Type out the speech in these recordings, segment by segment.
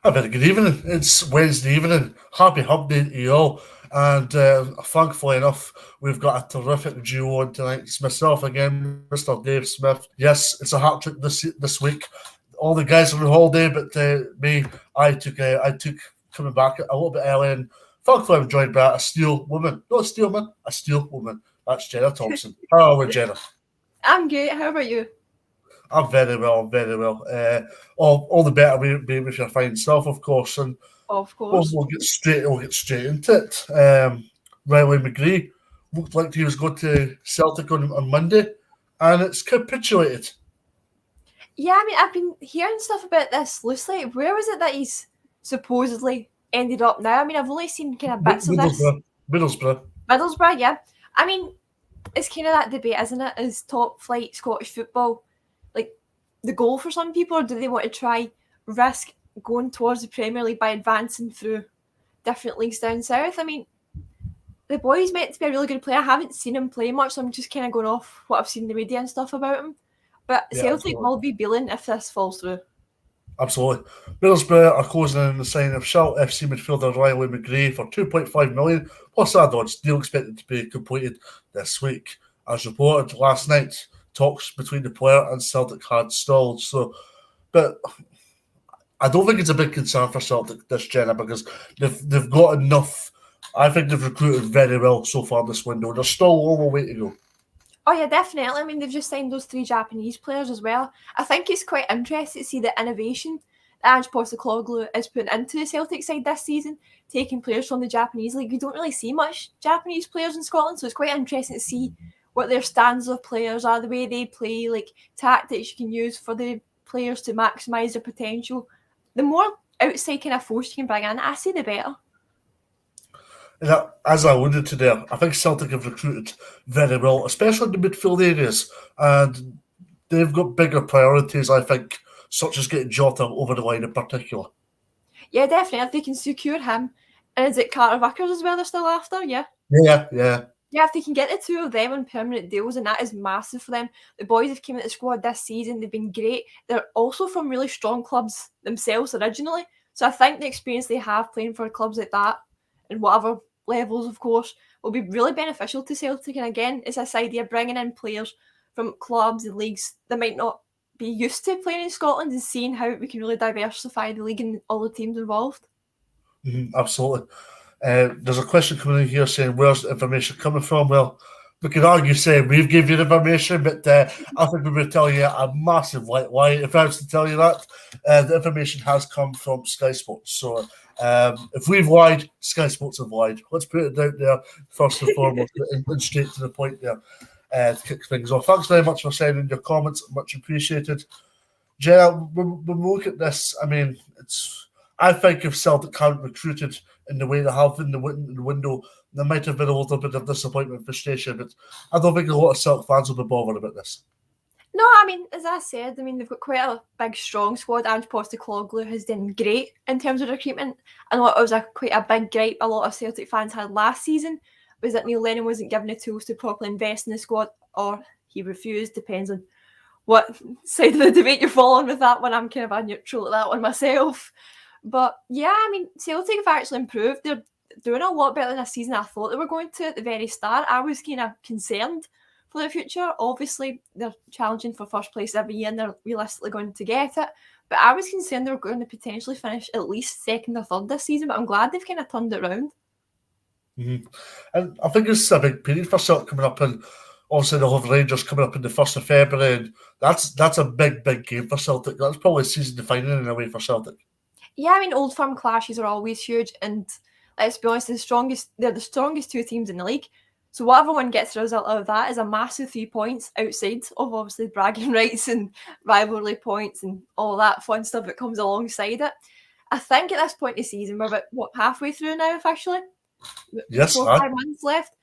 A very good evening. It's Wednesday evening. Happy Hub Day to you all. And thankfully enough, we've got a terrific duo on tonight. It's myself again, Mr. Dave Smith. Yes, it's a hat trick this week. All the guys are on holiday, but me, I took coming back a little bit early, and thankfully I'm joined by a steel woman, not a steel man, a steel woman. That's Jenna Thompson. How are we, Jenna? I'm good. How about you? I'm very well. I'm very well. All the better with your fine self, of course. And Of We'll, course. we'll get straight. We'll get straight into it. Riley McGree looked like he was going to Celtic on Monday, and it's capitulated. Yeah, I mean, I've been hearing stuff about this loosely. Where was it that he's supposedly ended up now? I mean, I've only seen kind of bits of this. Middlesbrough. Middlesbrough, yeah. I mean, it's kind of that debate, isn't it? Is top flight Scottish football like the goal for some people, or do they want to try risk going towards the Premier League by advancing through different leagues down south? I mean, the boy's meant to be a really good player. I haven't seen him play much, so I'm just kind of going off what I've seen in the media and stuff about him. But Yeah, Celtic absolutely. will be billing if this falls through. Absolutely. Middlesbrough are closing in the signing of Charlotte FC midfielder Riley McGree for 2.5 million plus add-ons. Deal expected to be completed this week. As reported last night, talks between the player and Celtic had stalled. But I don't think it's a big concern for Celtic this Jenna because they've got enough. I think they've recruited very well so far this window. There's still a long way to go. Oh yeah, definitely. I mean, they've just signed those 3 Japanese players as well. I think it's quite interesting to see the innovation that Ange Postecoglou is putting into the Celtic side this season, taking players from the Japanese league. We don't really see much Japanese players in Scotland, so it's quite interesting to see what their standards of players are, the way they play, like tactics you can use for the players to maximise their potential. The more outside kind of force you can bring in, I say the better. As I alluded to there, I think Celtic have recruited very well, especially in the midfield areas, and they've got bigger priorities, I think, such as getting Jota over the line in particular. Yeah, definitely. If they can secure him, and is it Carter Vickers as well they're still after? Yeah. Yeah. Yeah, if they can get the 2 of them on permanent deals, and that is massive for them. The boys have came into the squad this season. They've been great. They're also from really strong clubs themselves originally. So I think the experience they have playing for clubs like that, and whatever levels, of course, will be really beneficial to Celtic. And again, it's this idea of bringing in players from clubs and leagues that might not be used to playing in Scotland and seeing how we can really diversify the league and all the teams involved. Absolutely. There's a question coming in here saying, where's the information coming from? Well, we could argue saying we've given you the information, but I think we would tell you a massive white lie if I was to tell you that. The information has come from Sky Sports. So if we've lied, Sky Sports have lied. Let's put it out there first and foremost and straight to the point there to kick things off. Thanks very much for sending your comments. Much appreciated. Jenna, when we look at this, I mean, I think if Celtic hadn't recruited in the way they have in the window, there might have been a little bit of disappointment and frustration, but I don't think a lot of Celtic fans will be bothered about this. No, I mean, as I said, they've got quite a big, strong squad. Ange Postecoglou has done great in terms of recruitment. I know it was quite a big gripe a lot of Celtic fans had last season, was that Neil Lennon wasn't given the tools to properly invest in the squad, or he refused, depends on what side of the debate you're following with that one. I'm kind of a neutral at that one myself. But yeah, I mean, Celtic have actually improved. They're doing a lot better than a season I thought they were going to at the very start. I was kind of concerned for the future. Obviously, they're challenging for first place every year and they're realistically going to get it. But I was concerned they were going to potentially finish at least second or third this season. But I'm glad they've kind of turned it around. Mm-hmm. And I think it's a big period for Celtic coming up, and obviously they'll have Rangers coming up in the 1st of February, and that's a big game for Celtic. That's probably season defining in a way for Celtic. Yeah, I mean, old firm clashes are always huge, and let's be honest, they're the strongest 2 teams in the league. So whatever one gets the result out of that is a massive 3 points outside of obviously bragging rights and rivalry points and all that fun stuff that comes alongside it. I think at this point in the season, we're about, halfway through now officially? Yes, 4 or 5 months left.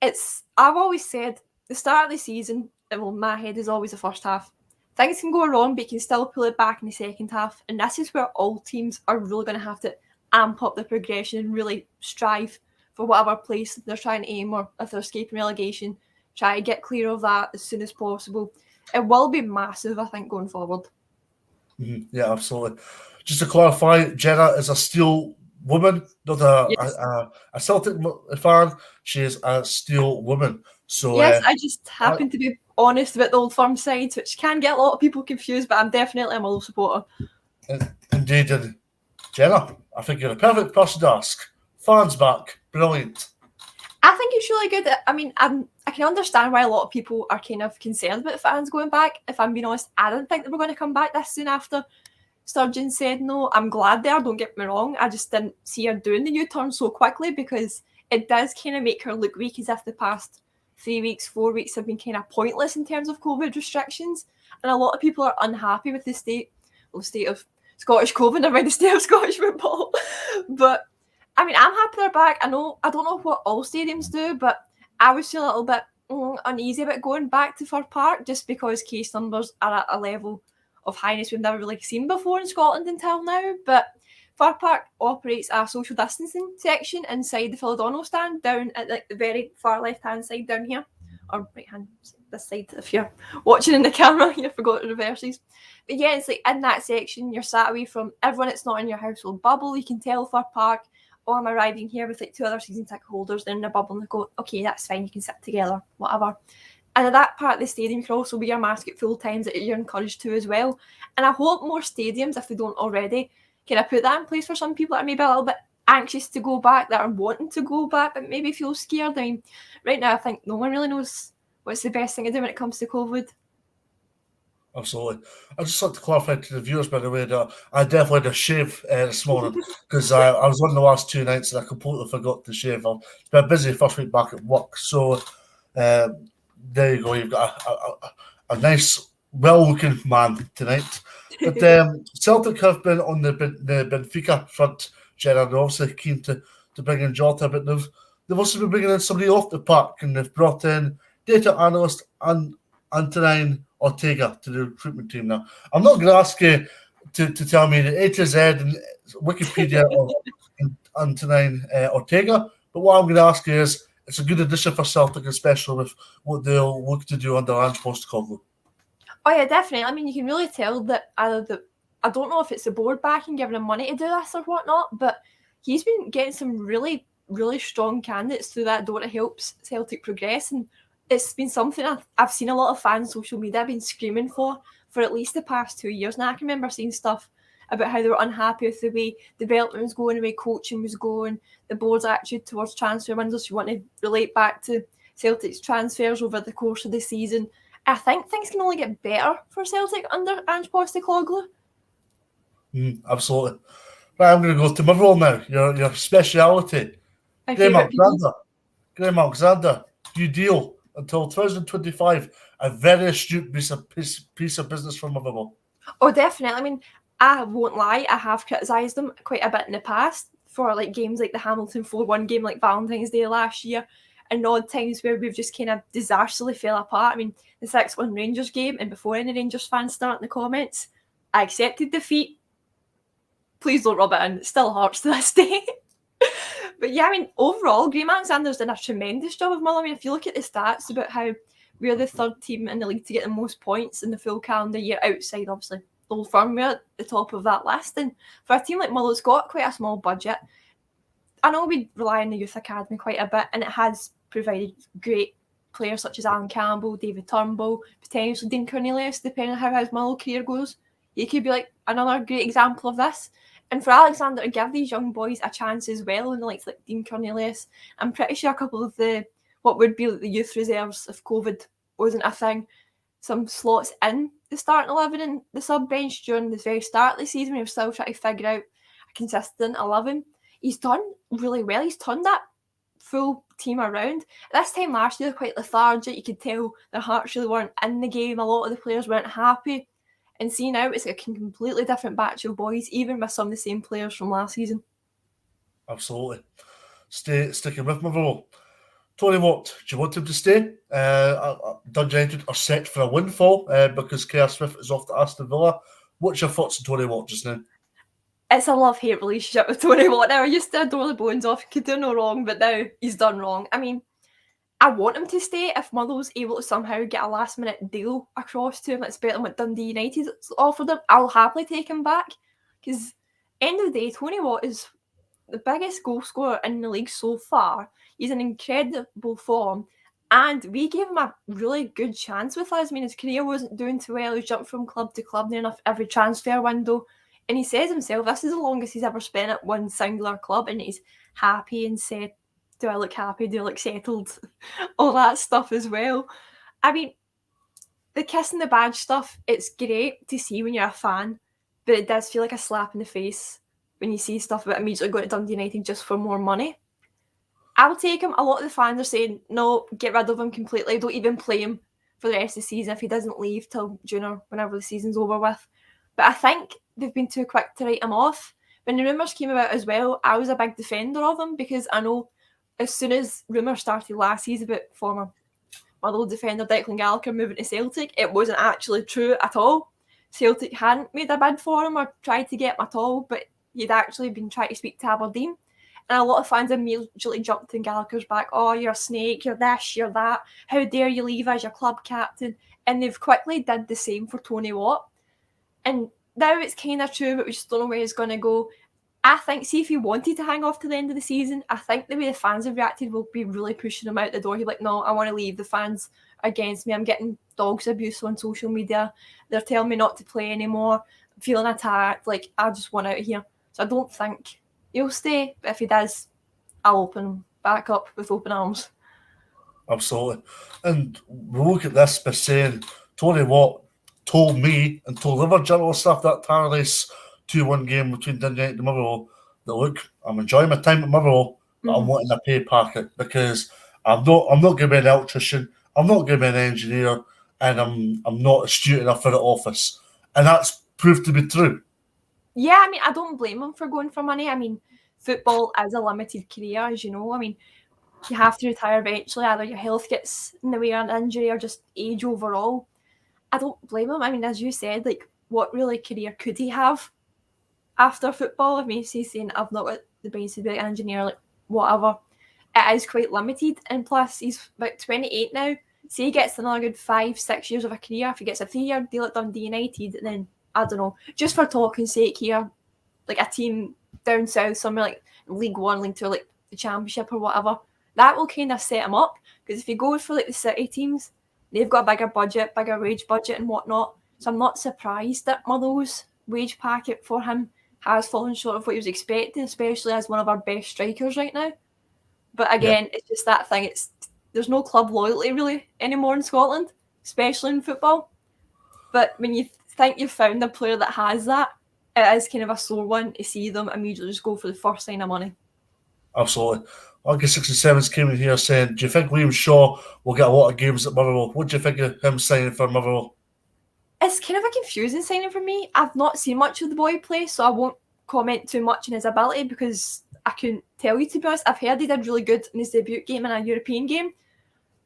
I've always said, the start of the season, my head is always the first half. Things can go wrong, but you can still pull it back in the second half. And this is where all teams are really going to have to amp up the progression and really strive for whatever place they're trying to aim, or if they're escaping relegation, try to get clear of that as soon as possible. It will be massive, I think, going forward. Yeah, absolutely. Just to clarify, Jenna is a Steel woman, not Yes. a Celtic fan. She is a Steel woman. So, Yes, I just I, happen to be honest about the Old Firm side, which can get a lot of people confused, but I'm definitely a Motherwell supporter. indeed, and Jenna, I think you're a perfect person to ask. Fans back, brilliant. I think it's really good. I mean, I can understand why a lot of people are kind of concerned about the fans going back. If I'm being honest, I didn't think they were going to come back this soon after Sturgeon said no. I'm glad there, don't get me wrong. I just didn't see her doing the U-turn so quickly because it does kind of make her look weak, as if the past 3 weeks, 4 weeks have been kind of pointless in terms of COVID restrictions. And a lot of people are unhappy with the state of Scottish COVID, never mind the state of Scottish football. But I mean, I'm happy they're back. I don't know what all stadiums do, but I was feeling a little bit uneasy about going back to Fir Park just because case numbers are at a level of highness we've never really seen before in Scotland until now. But Fir Park operates a social distancing section inside the Philadelphia stand down at like the very far left-hand side down here, or right-hand this side if you're watching in the camera, you forgot the reverses. But yeah, it's like in that section, you're sat away from everyone that's not in your household bubble. You can tell Fir Park, oh, I'm arriving here with like 2 other season ticket holders. They're in a bubble and they go, okay, that's fine, you can sit together, whatever. And at that part of the stadium, you can also wear your mask at full times that you're encouraged to as well. And I hope more stadiums, if they don't already, kind of put that in place for some people that are maybe a little bit anxious to go back, that are wanting to go back, but maybe feel scared. I mean, right now, I think no one really knows what's the best thing to do when it comes to COVID. Absolutely. I'd just like to clarify to the viewers, by the way, that I definitely had a shave this morning because I was on the last 2 nights and I completely forgot to shave. It's been a busy first week back at work. So there you go. You've got a nice, well-looking man tonight. But Celtic have been on the Benfica front, Gerard. They're obviously keen to bring in Jota, but they've also been bringing in somebody off the park, and they've brought in data analyst Antonine Ortega to the recruitment team now. I'm not going to ask you to tell me the A to Z and Wikipedia of Antonine Ortega, but what I'm going to ask you is, it's a good addition for Celtic, especially with what they'll look to do under Ange Postecoglou. Oh yeah, definitely. I mean, you can really tell that either I don't know if it's the board backing, giving him money to do this or whatnot, but he's been getting some really, really strong candidates through that door that helps Celtic progress, and it's been something I've seen a lot of fans on social media have been screaming for at least the past 2 years now. I can remember seeing stuff about how they were unhappy with the way development was going, the way coaching was going, the board's attitude towards transfer windows. You want to relate back to Celtic's transfers over the course of the season. I think things can only get better for Celtic under Ange Postecoglou. Absolutely. Right, I'm going to go to Motherwell now. Your speciality. Graham Alexander. You deal until 2025. A very astute piece of business from Motherwell. Oh, definitely. I mean, I won't lie, I have criticised them quite a bit in the past for like games like the Hamilton 4-1 game, like Valentine's Day last year, and odd times where we've just kind of disastrously fell apart. I mean, the 6-1 Rangers game, and before any Rangers fans start in the comments, I accepted defeat. Please don't rub it in. It still hurts to this day. But yeah, I mean, overall, Graham Alexander's done a tremendous job of Muller. I mean, if you look at the stats about how we're the third team in the league to get the most points in the full calendar year, outside, obviously, Old Firm, we're at the top of that list. And for a team like Muller, it's got quite a small budget. I know we rely on the youth academy quite a bit, and it has provided great players such as Alan Campbell, David Turnbull, potentially Dean Cornelius, depending on how his Muller career goes. He could be like another great example of this. And for Alexander to give these young boys a chance as well, and the likes like Dean Cornelius, I'm pretty sure a couple of what would be like the youth reserves if COVID wasn't a thing, some slots in the starting 11 and the sub bench during the very start of the season when he was still trying to figure out a consistent 11. He's done really well. He's turned that full team around. This time last year, quite lethargic. You could tell their hearts really weren't in the game. A lot of the players weren't happy. And see now, it's like a completely different batch of boys, even with some of the same players from last season. Absolutely. Sticking with Motherwell. Tony Watt, do you want him to stay? Dundee United are set for a windfall because Kerr Smith is off to Aston Villa. What's your thoughts on Tony Watt just now? It's a love-hate relationship with Tony Watt now. I used to adore the bones off, could do no wrong, but now he's done wrong. I mean, I want him to stay. If Motherwell's able to somehow get a last minute deal across to him that's better than what Dundee United offered him, I'll happily take him back. Because end of the day, Tony Watt is the biggest goal scorer in the league so far. He's in incredible form. And we gave him a really good chance with us. I mean, his career wasn't doing too well. He jumped from club to club near enough every transfer window. And he says himself, this is the longest he's ever spent at one singular club. And he's happy and said, do I look happy? Do I look settled? All that stuff as well. I mean, the kiss and the badge stuff, it's great to see when you're a fan. But it does feel like a slap in the face when you see stuff about immediately going to Dundee United just for more money. I'll take him. A lot of the fans are saying, no, get rid of him completely. Don't even play him for the rest of the season if he doesn't leave till June or whenever the season's over with. But I think they've been too quick to write him off. When the rumours came about as well, I was a big defender of him because I know as soon as rumours started last season about former Motherwell defender Declan Gallagher moving to Celtic, it wasn't actually true at all. Celtic hadn't made a bid for him or tried to get him at all, but he'd actually been trying to speak to Aberdeen. And a lot of fans immediately jumped in Gallagher's back. Oh, you're a snake, you're this, you're that. How dare you leave as your club captain? And they've quickly did the same for Tony Watt. And now it's kind of true, but we just don't know where he's going to go. I think, see, if he wanted to hang off to the end of the season, I think the way the fans have reacted will be really pushing him out the door. He'll be like, no, I want to leave. The fans are against me. I'm getting dogs abuse on social media. They're telling me not to play anymore. I'm feeling attacked. Like, I just want out of here. So I don't think he'll stay, but if he does, I'll open him back up with open arms. Absolutely. And we look at this by saying Tony Watt told me and told other journalists after that tireless 2-1 game between Dundee United and Motherwell that, look, I'm enjoying my time at Motherwell, but I'm wanting a pay packet because I'm not going to be an electrician, I'm not going to be an engineer, and I'm not astute enough for the office. And that's proved to be true. Yeah, I mean, I don't blame him for going for money. I mean, football is a limited career, as you know. I mean, you have to retire eventually. Either your health gets in the way of an injury or just age overall. I don't blame him. I mean, as you said, like, what really career could he have after football? I mean, he's saying, I've not got the brains to be an engineer, like, whatever. It is quite limited. And plus, he's about 28 now. Say he gets another good 5-6 years of a career. If he gets a 3-year deal at Dundee United, and then I don't know, just for talking sake here, like a team down south, somewhere like League 1, League 2, like the Championship or whatever, that will kind of set him up. Because if you go for like the City teams, they've got a bigger budget, bigger wage budget and whatnot. So I'm not surprised that Motherwell's wage packet for him has fallen short of what he was expecting, especially as one of our best strikers right now. But again, It's just that thing. There's no club loyalty really anymore in Scotland, especially in football. But when you think you've found a player that has that, it is kind of a sore one to see them immediately just go for the first sign of money. Absolutely. August 67's came in here saying, do you think Liam Shaw will get a lot of games at Motherwell? What do you think of him signing for Motherwell? It's kind of a confusing signing for me. I've not seen much of the boy play, so I won't comment too much on his ability because I couldn't tell you, to be honest. I've heard he did really good in his debut game in a European game,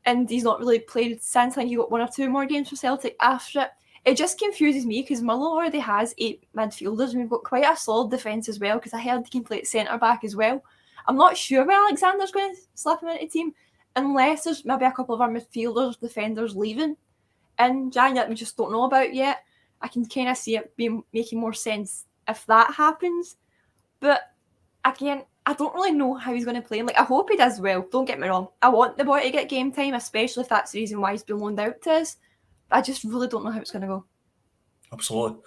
and he's not really played since. I think he got 1 or 2 more games for Celtic after it. It just confuses me because Motherwell already has 8 midfielders, and we've got quite a solid defence as well because I heard he can play at centre-back as well. I'm not sure where Alexander's going to slip him into the team unless there's maybe a couple of our midfielders, defenders leaving in January that we just don't know about yet. I can kind of see it making more sense if that happens. But again, I don't really know how he's going to play him. Like, I hope he does well, don't get me wrong. I want the boy to get game time, especially if that's the reason why he's been loaned out to us. But I just really don't know how it's going to go. Absolutely.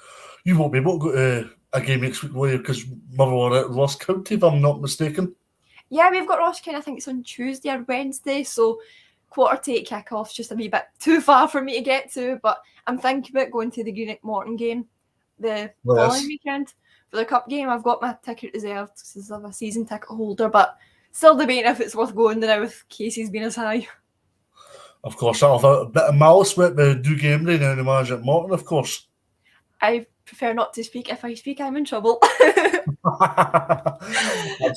You won't be able to go to a game next week, will you? Because Motherwell are at Ross County, if I'm not mistaken. Yeah, we've got Ross County, I think it's on Tuesday or Wednesday, so 7:45 kick-off's just a wee bit too far for me to get to, but I'm thinking about going to the Greenock Morton game the following weekend. For the cup game, I've got my ticket reserved because I'm a season ticket holder, but still debating if it's worth going now with Casey's been as high. Of course, that'll have a bit of malice with the do game day now, the manager at Morton, of course. I prefer not to speak. If I speak, I'm in trouble.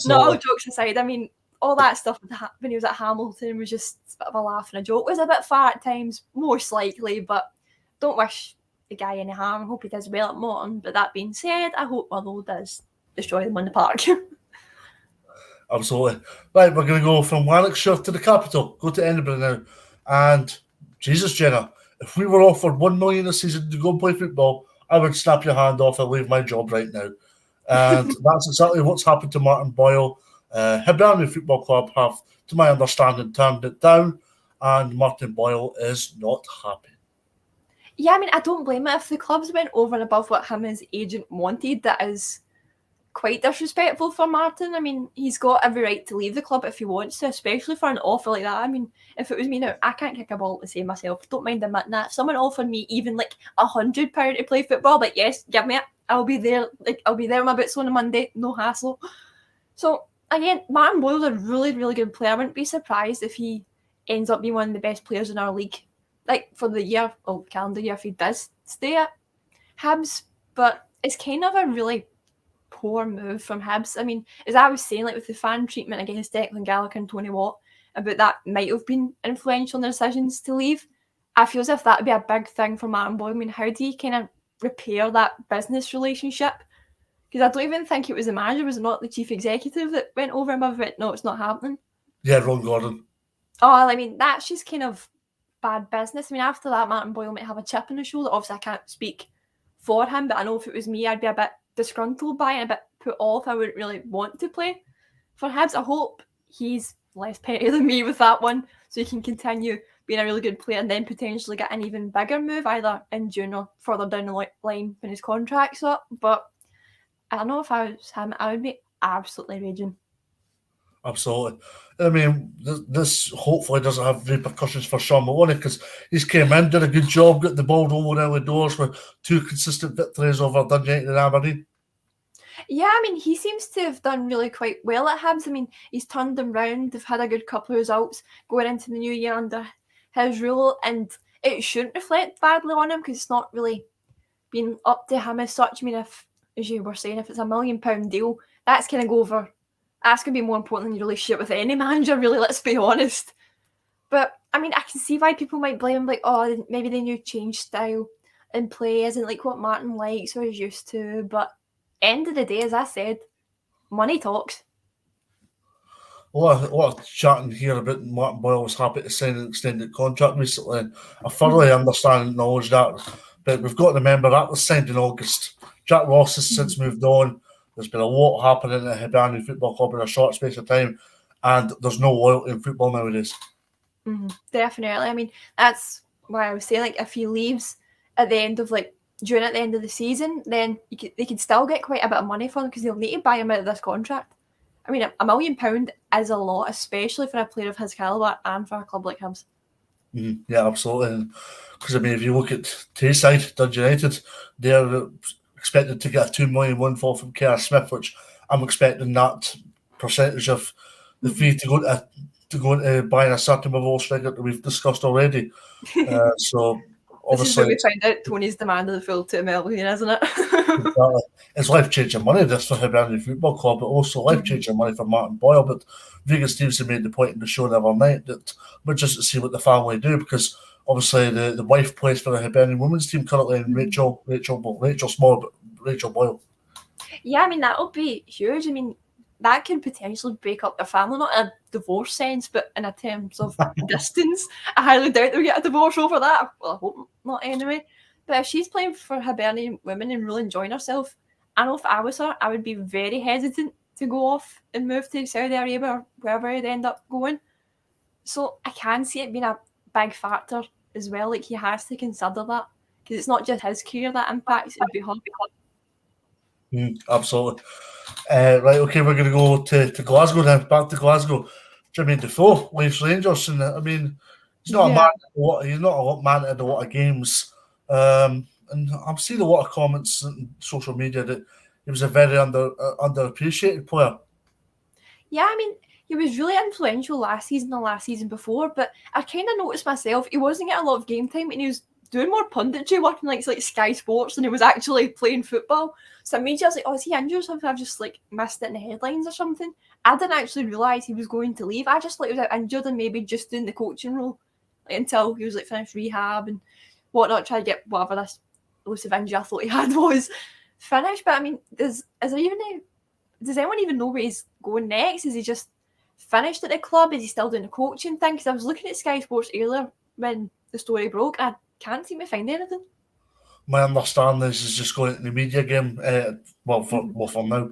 No, all jokes aside, I mean, all that stuff when he was at Hamilton was just a bit of a laugh and a joke. It was a bit far at times, most likely, but don't wish the guy any harm. I hope he does well at Morton. But that being said, I hope Motherwell does destroy them on the park. Absolutely. Right, we're going to go from Lanarkshire to the capital, go to Edinburgh now. And Jesus, Jenna, if we were offered $1 million a season to go and play football, I would snap your hand off and leave my job right now. And that's exactly what's happened to Martin Boyle. Hibernian Football Club have, to my understanding, turned it down, and Martin Boyle is not happy. Yeah, I mean, I don't blame it. If the clubs went over and above what him and his agent wanted, that is quite disrespectful for Martin. I mean, he's got every right to leave the club if he wants to, especially for an offer like that. I mean, if it was me now, I can't kick a ball to save myself. Don't mind admitting that. If someone offered me even like £100 to play football, but yes, give me it. I'll be there. Like, I'll be there with my boots on a Monday, no hassle. So again, Martin Boyle's a really, really good player. I wouldn't be surprised if he ends up being one of the best players in our league, like for the year, calendar year, if he does stay at Hibs. But it's kind of a really poor move from Hibs. I mean, as I was saying, like with the fan treatment against Declan Gallagher and Tony Watt, about that might have been influential in their decisions to leave. I feel as if that would be a big thing for Martin Boyle. I mean, how do you kind of repair that business relationship? Because I don't even think it was the manager, was it not the chief executive that went over and above it? No, it's not happening. Yeah, Ron Gordon. Oh, I mean, that's just kind of bad business. I mean, after that, Martin Boyle might have a chip in the shoulder. Obviously, I can't speak for him, but I know if it was me, I'd be a bit disgruntled by it, and a bit put off. I wouldn't really want to play for Hibs. I hope he's less petty than me with that one, so he can continue being a really good player and then potentially get an even bigger move, either in June or further down the line when his contract's up. But I don't know, if I was him, I would be absolutely raging. Absolutely. I mean, this hopefully doesn't have repercussions for Sean Maloney, because he's came in, did a good job, got the ball rolling early doors with 2 consistent victories over Dundee United and Aberdeen. Yeah, I mean, he seems to have done really quite well at Hibs. I mean, he's turned them round. They've had a good couple of results going into the new year under his rule, and it shouldn't reflect badly on him because it's not really been up to him as such. I mean, if, as you were saying, if it's £1 million deal, that's going to go over. That's going to be more important than your relationship with any manager, really, let's be honest. But, I mean, I can see why people might blame him, like, oh, maybe the new change style in play isn't like what Martin likes or is used to, but end of the day, as I said, money talks. A lot of chatting here about Martin Boyle was happy to sign an extended contract recently. I thoroughly understand and acknowledge that, but we've got to remember that was signed in August. Jack Ross has since moved on. There's been a lot happening at Hibernian Football Club in a short space of time, and there's no loyalty in football nowadays. Definitely. I mean, that's why I was saying, like, if he leaves at the end of, like, June at the end of the season, then they could still get quite a bit of money for him because they'll need to buy him out of this contract. I mean, £1 million is a lot, especially for a player of his calibre and for a club like Hibs. Yeah, absolutely. Because, I mean, if you look at Tayside, Dundee United, they're expected to get a £2 million windfall from Kerr Smith, which I'm expecting that percentage of the fee to go into buying a certain revolve striker that we've discussed already. So obviously, this is what we find out Tony's demanded the full £2 million, isn't it? exactly. It's life-changing money, this for Hibernian Football Club, but also life-changing money for Martin Boyle. But Vegan Stevenson made the point in the show the other night that we're just to see what the family do, because obviously the wife plays for the Hibernian women's team currently, and Rachel Small, but Rachel Boyle. Yeah, I mean, that'll be huge. I mean, that could potentially break up their family, not in a divorce sense, but in a terms of distance. I highly doubt they'll get a divorce over that. Well, I hope not anyway. But if she's playing for Hibernian women and really enjoying herself, I know if I was her, I would be very hesitant to go off and move to Saudi Arabia or wherever it'd end up going. So I can see it being a big factor as well. Like, he has to consider that, because it's not just his career that impacts, it'd be her. Absolutely. Right, okay, we're going to go to Glasgow now. Back to Glasgow. Jimmy Defoe leaves Rangers, and I mean, he's not a man at a lot of games. And I'm seeing a lot of comments on social media that he was a very underappreciated player. Yeah, I mean, he was really influential last season and last season before, but I kind of noticed myself, he wasn't getting a lot of game time, and he was doing more punditry, working like Sky Sports, than he was actually playing football. So immediately I was like, oh, is he injured or something? I've just like missed it in the headlines or something. I didn't actually realise he was going to leave. I just thought he was out injured and maybe just doing the coaching role, like, until he was like finished rehab and whatnot, try to get whatever this elusive injury I thought he had was finished. But I mean, does does anyone even know where he's going next? Is he just finished at the club? Is he still doing the coaching thing? Because I was looking at Sky Sports earlier when the story broke. I can't seem to find anything. My understanding is he's just going to the media game. For now.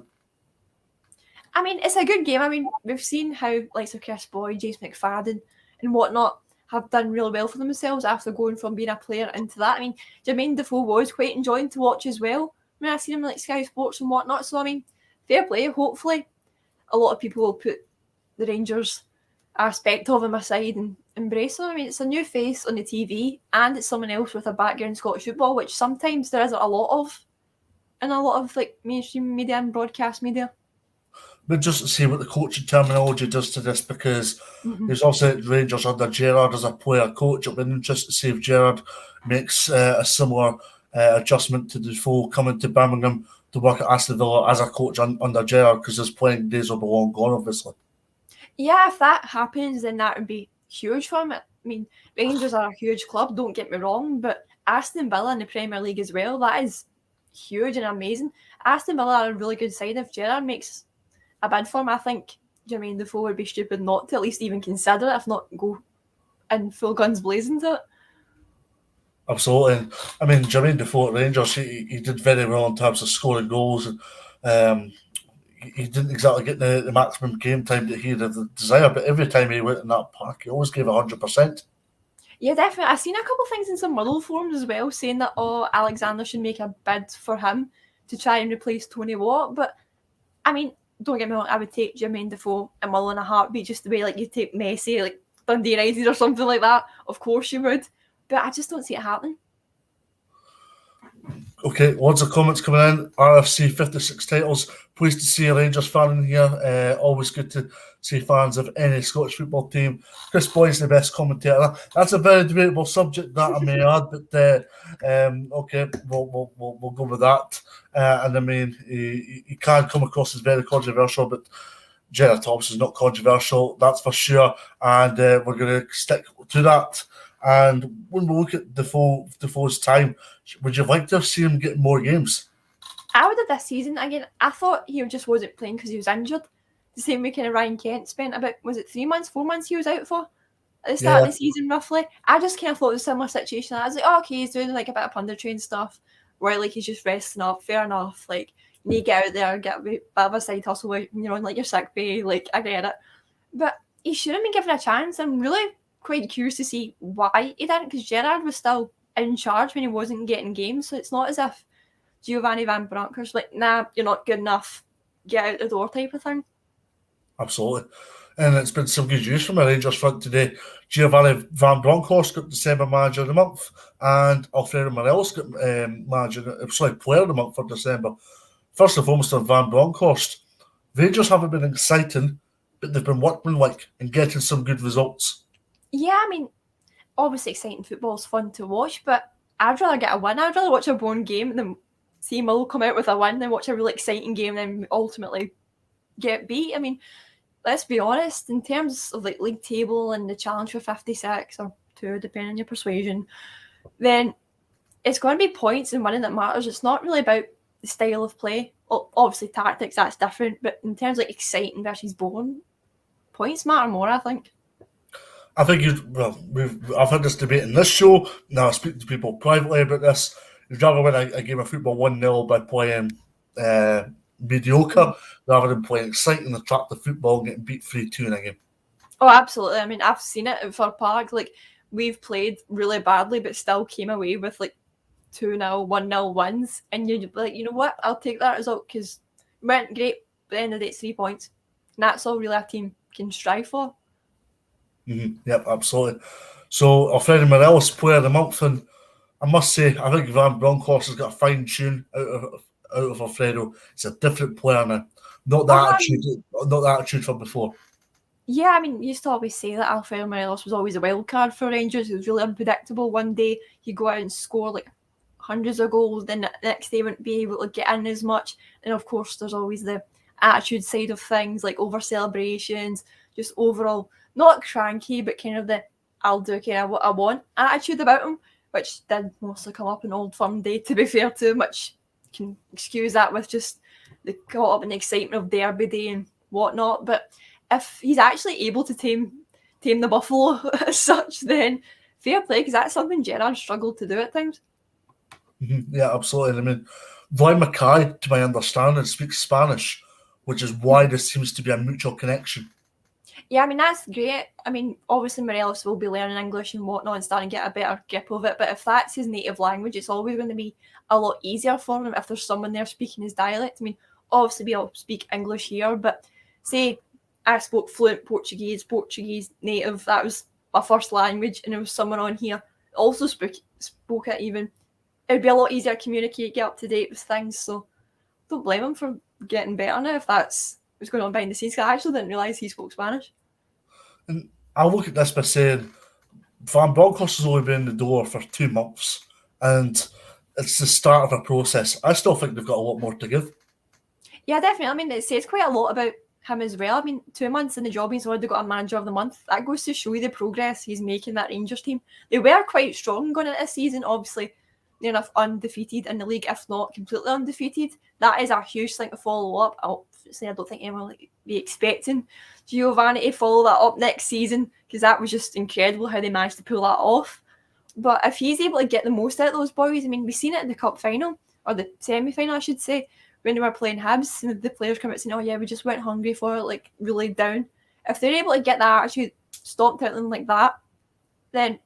I mean, it's a good game. I mean, we've seen how likes of Chris Boyd, James McFadden, and whatnot have done really well for themselves after going from being a player into that. I mean, Jermaine Defoe was quite enjoying to watch as well when I seen him like Sky Sports and whatnot. So I mean, fair play. Hopefully, a lot of people will put the Rangers aspect of him aside and embrace him. I mean, it's a new face on the TV, and it's someone else with a background in Scottish football, which sometimes there isn't a lot of in a lot of like mainstream media and broadcast media. But just to see what the coaching terminology does to this, because he's also at Rangers under Gerrard as a player coach. It'll be interesting to see if Gerrard makes a similar adjustment to Defoe coming to Birmingham to work at Aston Villa as a coach under Gerrard, because his playing days will be long gone, obviously. Yeah, if that happens, then that would be huge for him. I mean, Rangers are a huge club, don't get me wrong, but Aston Villa in the Premier League as well, that is huge and amazing. Aston Villa are a really good side. If Gerrard makes a bid for him, I think Jermaine Defoe would be stupid not to at least even consider it, if not go in full guns blazing to it. Absolutely. I mean, Jermaine Defoe at Rangers, he did very well in terms of scoring goals. He didn't exactly get the maximum game time that he'd have desired, but every time he went in that park, he always gave 100%. Yeah, definitely. I've seen a couple of things in some Motherwell forums as well, saying that, Alexander should make a bid for him to try and replace Tony Watt. But, I mean, don't get me wrong, I would take Jermaine Defoe and Motherwell in a heartbeat, just the way like you take Messi, like Dundee United or something like that. Of course you would. But I just don't see it happening. Okay, lots of comments coming in. RFC 56 titles. Pleased to see a Rangers fan in here. Always good to see fans of any Scottish football team. Chris Boyd's the best commentator. That's a very debatable subject, that I may add, but okay, we'll go with that. And I mean, he can come across as very controversial, but Gerard Thompson's not controversial, that's for sure. And we're going to stick to that. And when we look at Defoe's time, would you like to have seen him get more games? I would have this season. Again, I thought he just wasn't playing because he was injured. The same way kind of Ryan Kent spent about, was it 3 months, 4 months he was out for at the start of the season, roughly. I just kind of thought it was a similar situation. I was like, okay, he's doing like a bit of punditry and stuff, where like he's just resting up, fair enough. Like, you need to get out there, get a bit of a side hustle when you're on like your sick pay. Like, I get it. But he should have been given a chance. I'm really quite curious to see why he didn't, because Gerrard was still in charge when he wasn't getting games. So it's not as if Giovanni Van Bronckhorst like, nah, you're not good enough, get out the door type of thing. Absolutely. And it's been some good news from a Rangers front today. Giovanni Van Bronckhorst got December Manager of the Month, and Alfredo Morelos got Player of the Month for December. First and foremost on Van Bronckhorst, Rangers haven't been exciting, but they've been workmanlike and getting some good results. Yeah, I mean, obviously exciting football is fun to watch, but I'd rather get a win. I'd rather watch a boring game than see Mull come out with a win than watch a really exciting game and then ultimately get beat. I mean, let's be honest, in terms of like league table and the challenge for 56 or 2, depending on your persuasion, then it's going to be points and winning that matters. It's not really about the style of play. Well, obviously tactics, that's different, but in terms of like exciting versus boring, points matter more, I think. I think I've had this debate in this show. Now I speak to people privately about this. You'd rather win a game of football 1-0 by playing mediocre rather than playing exciting, attractive football and getting beat 3-2 in a game. Oh, absolutely. I mean, I've seen it at Fir Park. Like, we've played really badly, but still came away with like 2-0, 1-0 wins. And you're like, you know what? I'll take that result because it went great. But at the end of the day, it's 3 points. And that's all really a team can strive for. Mm-hmm. Yep, absolutely. So, Alfredo Morelos, Player of the Month, and I must say, I think Van Bronckhorst has got a fine tune out of Alfredo. He's a different player now. Not the attitude from before. Yeah, I mean, you used to always say that Alfredo Morelos was always a wild card for Rangers. He was really unpredictable. One day he'd go out and score like hundreds of goals, then the next day wouldn't be able to get in as much. And of course, there's always the attitude side of things, like over celebrations, just overall not cranky, but kind of the I'll do kind of what I want attitude about him, which did mostly come up in Old Firm Day, to be fair to him, which you can excuse that with just the caught up in the excitement of Derby Day and whatnot. But if he's actually able to tame the buffalo as such, then fair play, because that's something Gerrard struggled to do at times. Yeah, absolutely. I mean, Roy Mackay, to my understanding, speaks Spanish, which is why there seems to be a mutual connection. Yeah, I mean, that's great. I mean, obviously Morelos will be learning English and whatnot and starting to get a better grip of it, but if that's his native language, it's always going to be a lot easier for him if there's someone there speaking his dialect. I mean, obviously we all speak English here, but say I spoke fluent Portuguese native, that was my first language, and there was someone on here also spoke it even. It'd be a lot easier to communicate, get up to date with things, so don't blame him for getting better now if that's what's going on behind the scenes, because I actually didn't realise he spoke Spanish. And I look at this by saying Van Bronckhorst has only been in the door for 2 months, and it's the start of a process. I still think they've got a lot more to give. Yeah, definitely. I mean, it says quite a lot about him as well. I mean, 2 months in the job, he's already got a manager of the month. That goes to show you the progress he's making that Rangers team. They were quite strong going into this season. Obviously, they're enough undefeated in the league, if not completely undefeated. That is a huge thing to follow up. Obviously, I don't think anyone will be expecting Giovanni to follow that up next season, because that was just incredible how they managed to pull that off. But if he's able to get the most out of those boys, I mean, we've seen it in the cup final, or the semi-final, I should say, when they were playing Hibs, and the players come out saying, oh yeah, we just went hungry for it, like really down. If they're able to get that attitude stomped out of them like that, then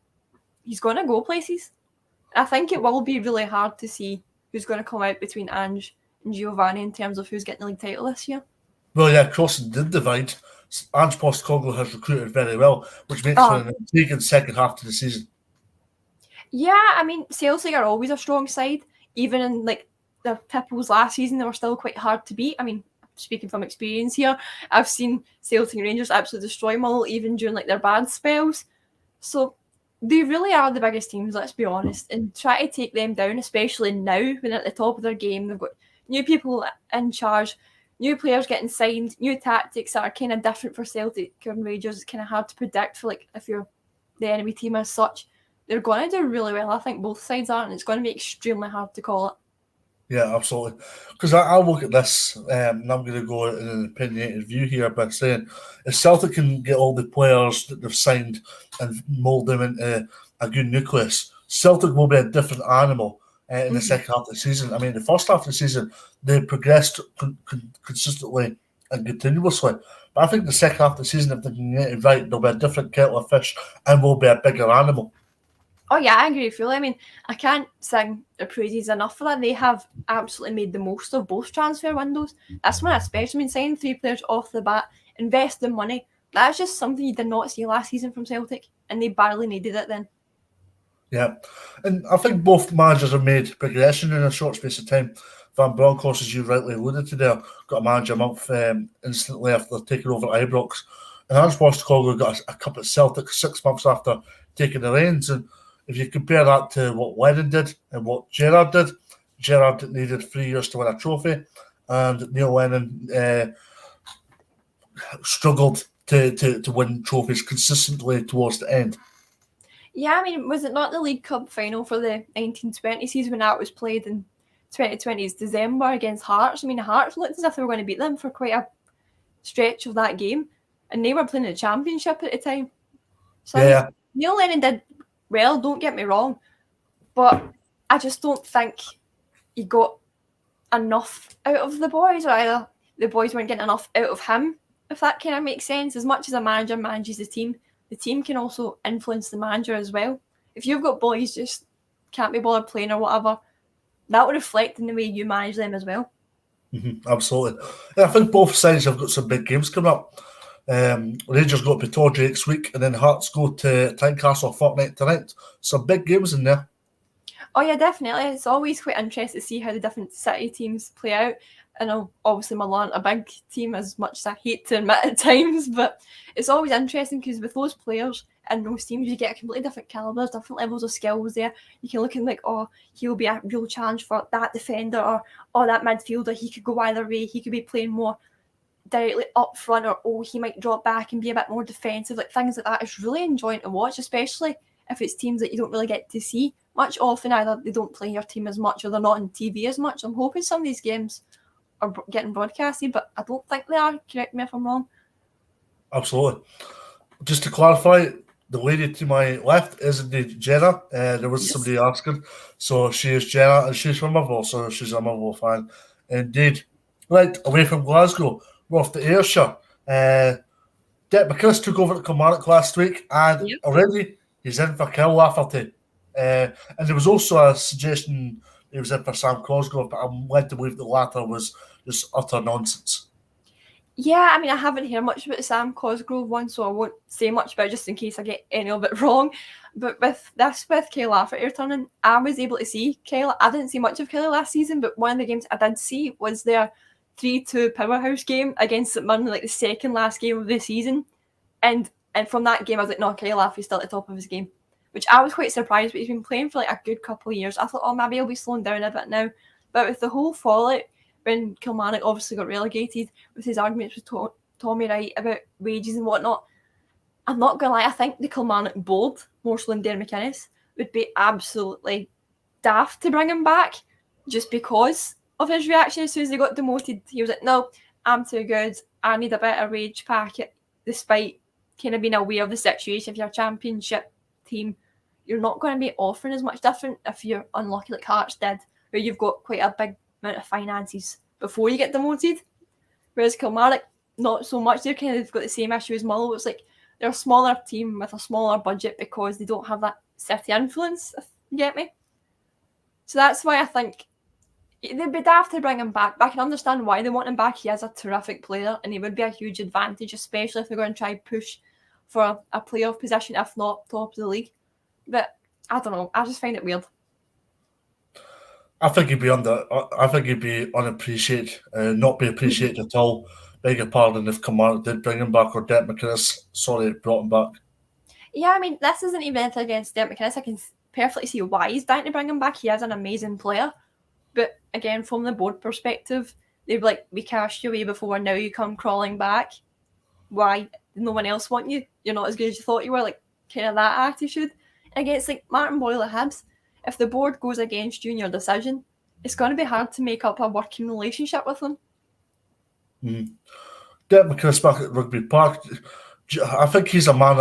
he's going to go places. I think it will be really hard to see who's going to come out between Ange and Giovanni in terms of who's getting the league title this year. Well, yeah, crossing did divide. Ange Postecoglou has recruited very well, which makes for an intriguing second half to the season. Yeah, I mean, Celtic are always a strong side. Even in like the Pipples last season, they were still quite hard to beat. I mean, speaking from experience here, I've seen Celtic and Rangers absolutely destroy Mull even during like their bad spells. So they really are the biggest teams, let's be honest. And try to take them down, especially now when they're at the top of their game. They've got new people in charge, new players getting signed, new tactics that are kind of different for Celtic and Rangers. It's kind of hard to predict for like if you're the enemy team as such. They're going to do really well. I think both sides are, and it's going to be extremely hard to call it. Yeah, absolutely. Because I look at this, and I'm going to go in an opinionated view here by saying if Celtic can get all the players that they've signed and mould them into a good nucleus, Celtic will be a different animal in the second half of the season. I mean, the first half of the season, they progressed consistently and continuously. But I think the second half of the season, if they can get it right, they'll be a different kettle of fish and will be a bigger animal. Oh yeah, I agree fully. I mean, I can't sing their praises enough for that. They have absolutely made the most of both transfer windows. That's one especially. I mean, signing 3 players off the bat, investing money. That's just something you did not see last season from Celtic, and they barely needed it then. Yeah, and I think both managers have made progression in a short space of time. Van Bronckhorst, as you rightly alluded to there, got a manager a month instantly after taking over Ibrox. And Ange Postecoglou got a cup at Celtic 6 months after taking the reins. And if you compare that to what Lennon did and what Gerrard did, Gerrard needed 3 years to win a trophy, and Neil Lennon struggled to win trophies consistently towards the end. Yeah, I mean, was it not the League Cup final for the 1920 season when that was played in 2020's December against Hearts? I mean, Hearts looked as if they were going to beat them for quite a stretch of that game, and they were playing the Championship at the time. So Yeah. I mean, Neil Lennon did well, don't get me wrong, but I just don't think he got enough out of the boys, or either the boys weren't getting enough out of him, if that kind of makes sense. As much as a manager manages the team can also influence the manager as well. If you've got boys just can't be bothered playing or whatever, that will reflect in the way you manage them as well. Absolutely. Yeah, I think both sides have got some big games coming up. Rangers go to Pittodrie next week, and then Hearts go to Tynecastle fortnight tonight. Some big games in there. Oh yeah, definitely. It's always quite interesting to see how the different city teams play out. I know obviously Milan a big team, as much as I hate to admit at times, but it's always interesting because with those players and those teams, you get a completely different calibers, different levels of skills there. You can look and like, oh, he'll be a real challenge for that defender, or oh, that midfielder, he could go either way. He could be playing more directly up front, or oh, he might drop back and be a bit more defensive. Like things like that is really enjoying to watch, especially if it's teams that you don't really get to see much often. Either they don't play your team as much or they're not on TV as much. I'm hoping some of these games are getting broadcasted, but I don't think they are. Correct me if I'm wrong. Absolutely. Just to clarify, the lady to my left is indeed Jenna. There was somebody asking. So she is Jenna, and she's from Motherwell, so she's a Motherwell fan. Indeed. Right, away from Glasgow, we're off to Ayrshire. Dick McGree took over at Kilmarnock last week, and already he's in for Kyle Lafferty. And there was also a suggestion he was in for Sam Cosgrove, but I'm led to believe the latter was just utter nonsense. Yeah, I mean, I haven't heard much about the Sam Cosgrove one, so I won't say much about it just in case I get any of it wrong. But with Kyle Lafferty returning, I was able to see Kyle. I didn't see much of Kyle last season, but one of the games I did see was their 3-2 powerhouse game against St Mirren, like the second last game of the season. And from that game, I was like, no, Kyle Lafferty's still at the top of his game, which I was quite surprised, but he's been playing for like a good couple of years. I thought, oh, maybe he'll be slowing down a bit now. But with the whole fallout, when Kilmarnock obviously got relegated, with his arguments with Tommy Wright about wages and whatnot, I'm not going to lie, I think the Kilmarnock board, more so than Darren McInnes, would be absolutely daft to bring him back just because of his reaction as soon as they got demoted. He was like, no, I'm too good. I need a better wage packet, despite kind of being aware of the situation. If you're a championship team, you're not going to be offering as much different if you're unlucky like Hearts did, where you've got quite a big amount of finances before you get demoted. Whereas Kilmarnock, not so much. They're kind of got the same issue as Mull. It's like they're a smaller team with a smaller budget because they don't have that city influence, if you get me. So that's why I think they'd be daft to bring him back. But I can understand why they want him back. He is a terrific player and he would be a huge advantage, especially if they're going to try and push for a playoff position, if not top of the league. But I don't know. I just find it weird. I think he'd be unappreciated, not be appreciated at all. Beg your pardon if Kilmarnock did bring him back or Dick McInnes, brought him back. Yeah, I mean, this isn't even anything against Dick McInnes. I can perfectly see why he's dying to bring him back. He is an amazing player. But again, from the board perspective, they'd be like, we cashed you away before, now you come crawling back. Why did no one else want you? You're not as good as you thought you were. Like, kind of that attitude. And against like Martin Boyle at Hibs, if the board goes against you in your decision, it's going to be hard to make up a working relationship with them. Dick McInnes back at Rugby Park, I think he's a man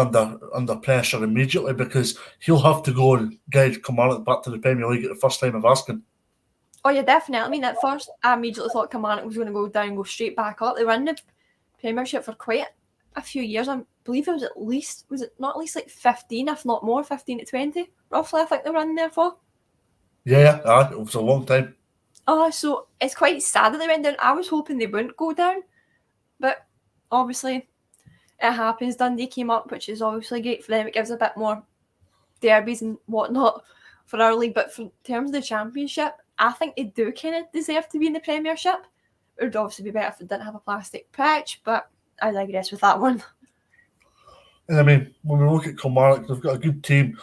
under pressure immediately because he'll have to go and guide Kilmarnock back to the Premier League at the first time of asking. Oh yeah, definitely. I mean, at first, I immediately thought Kilmarnock was going to go down and go straight back up. They were in the Premiership for quite a few years. I believe it was not at least like 15, if not more, 15 to 20, roughly, I think they were in there for. Yeah, it was a long time. Oh, so it's quite sad that they went down. I was hoping they wouldn't go down, but obviously it happens. Dundee came up, which is obviously great for them. It gives a bit more derbies and whatnot for our league, but in terms of the Championship, I think they do kind of deserve to be in the Premiership. It would obviously be better if it didn't have a plastic pitch, but I digress with that one. And I mean, when we look at Kilmarnock, they've got a good team,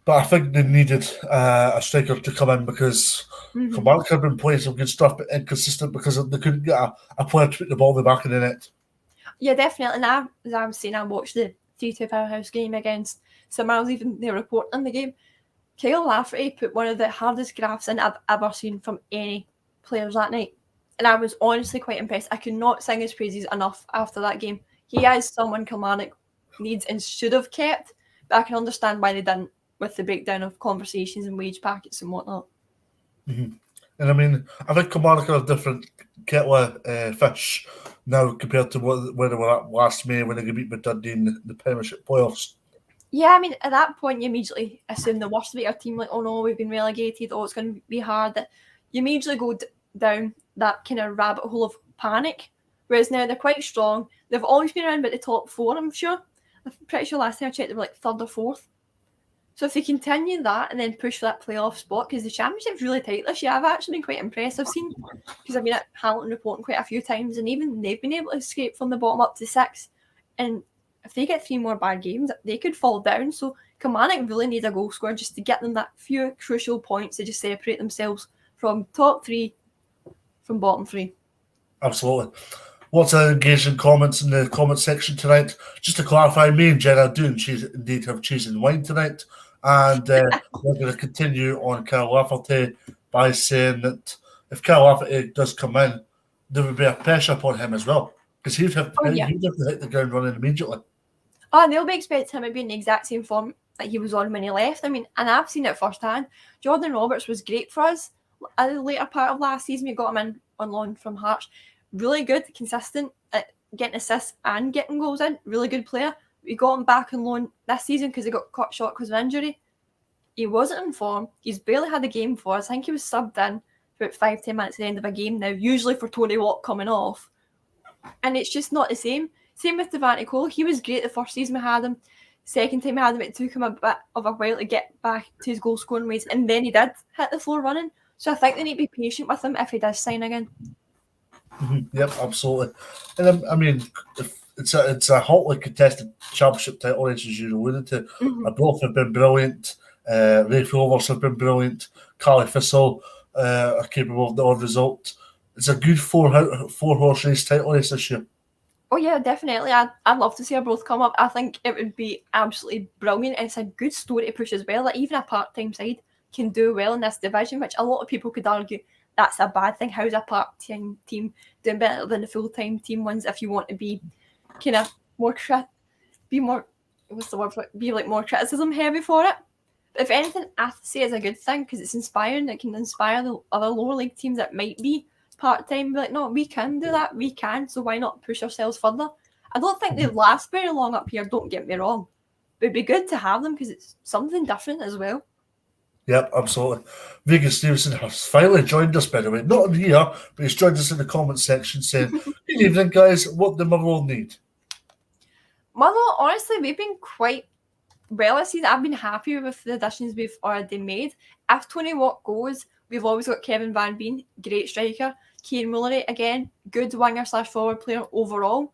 but I think they needed a striker to come in because Kilmarnock have been playing some good stuff, but inconsistent because they couldn't get a player to put the ball in the back of the net. Yeah, definitely. And as I was saying, I watched the 3-2 powerhouse game against St Mirren, even their report in the game. Kyle Lafferty put one of the hardest graphs in I've ever seen from any players that night. And I was honestly quite impressed. I could not sing his praises enough after that game. He is someone Kilmarnock needs and should have kept, but I can understand why they didn't with the breakdown of conversations and wage packets and whatnot. And I mean, I think Kilmarnock are a different kettle of fish now compared to where they were at last May when they beat Dundee in the Premiership playoffs. Yeah, I mean, at that point, you immediately assume the worst of your team, like, oh no, we've been relegated, oh, it's going to be hard. You immediately go down that kind of rabbit hole of panic, whereas now they're quite strong. They've always been around about the top four, I'm sure. I'm pretty sure last time I checked, they were like third or fourth. So if they continue that and then push for that playoff spot, because the Championship's really tight this year, I've actually been quite impressed. I've seen, because I've been at Hamilton reporting quite a few times, and even they've been able to escape from the bottom up to 6. And if they get 3 more bad games, they could fall down. So Kilmarnock really need a goal scorer just to get them that few crucial points to just separate themselves from top 3, from bottom 3. Absolutely. Lots of engaging comments in the comment section tonight. Just to clarify, me and Jenna do indeed have cheese and wine tonight. And we're going to continue on Kyle Lafferty by saying that if Kyle Lafferty does come in, there would be a pressure upon him as well because he'd have Oh, yeah. to hit the ground running immediately. Oh, and they'll be expecting him to be in the exact same form that he was on when he left. I mean, and I've seen it firsthand. Jordan Roberts was great for us at the later part of last season. We got him in on loan from Hearts. Really good, consistent at getting assists and getting goals in. Really good player. We got him back on loan this season because he got cut short because of injury. He wasn't in form. He's barely had a game for us. I think he was subbed in for about 5-10 minutes at the end of a game now, usually for Tony Watt coming off. And it's just not the same. Same with Devante Cole. He was great the first season we had him. Second time we had him, it took him a bit of a while to get back to his goal scoring ways, and then he did hit the floor running. So I think they need to be patient with him if he does sign again. Yep, absolutely. And I mean, it's a hotly contested championship title race, as you alluded to. Both have been brilliant. Rafe Rovers have been brilliant. Carly Thistle are capable of the odd result. It's a good four horse race title race this year. Oh yeah, definitely. I'd love to see our both come up. I think it would be absolutely brilliant, and it's a good story to push as well. That even a part-time side can do well in this division, which a lot of people could argue that's a bad thing. How's a part-time team doing better than the full-time team ones? If you want to be kind of more more criticism heavy for it. But if anything, I say it's a good thing because it's inspiring. It can inspire the other lower league teams that might be part-time, be like, no, we can do that, we can, so why not push ourselves further? I don't think they last very long up here, don't get me wrong, but it'd be good to have them because it's something different as well. Yep, absolutely. Vegan Stevenson has finally joined us, by the way. Not in here, but he's joined us in the comment section saying, good evening, guys. What do Motherwell need? Motherwell, honestly, we've been quite well this season. I've been happy with the additions we've already made. If Tony Watt goes, we've always got Kevin Van Veen, great striker. Kieran Mullery, again, good winger/forward player overall.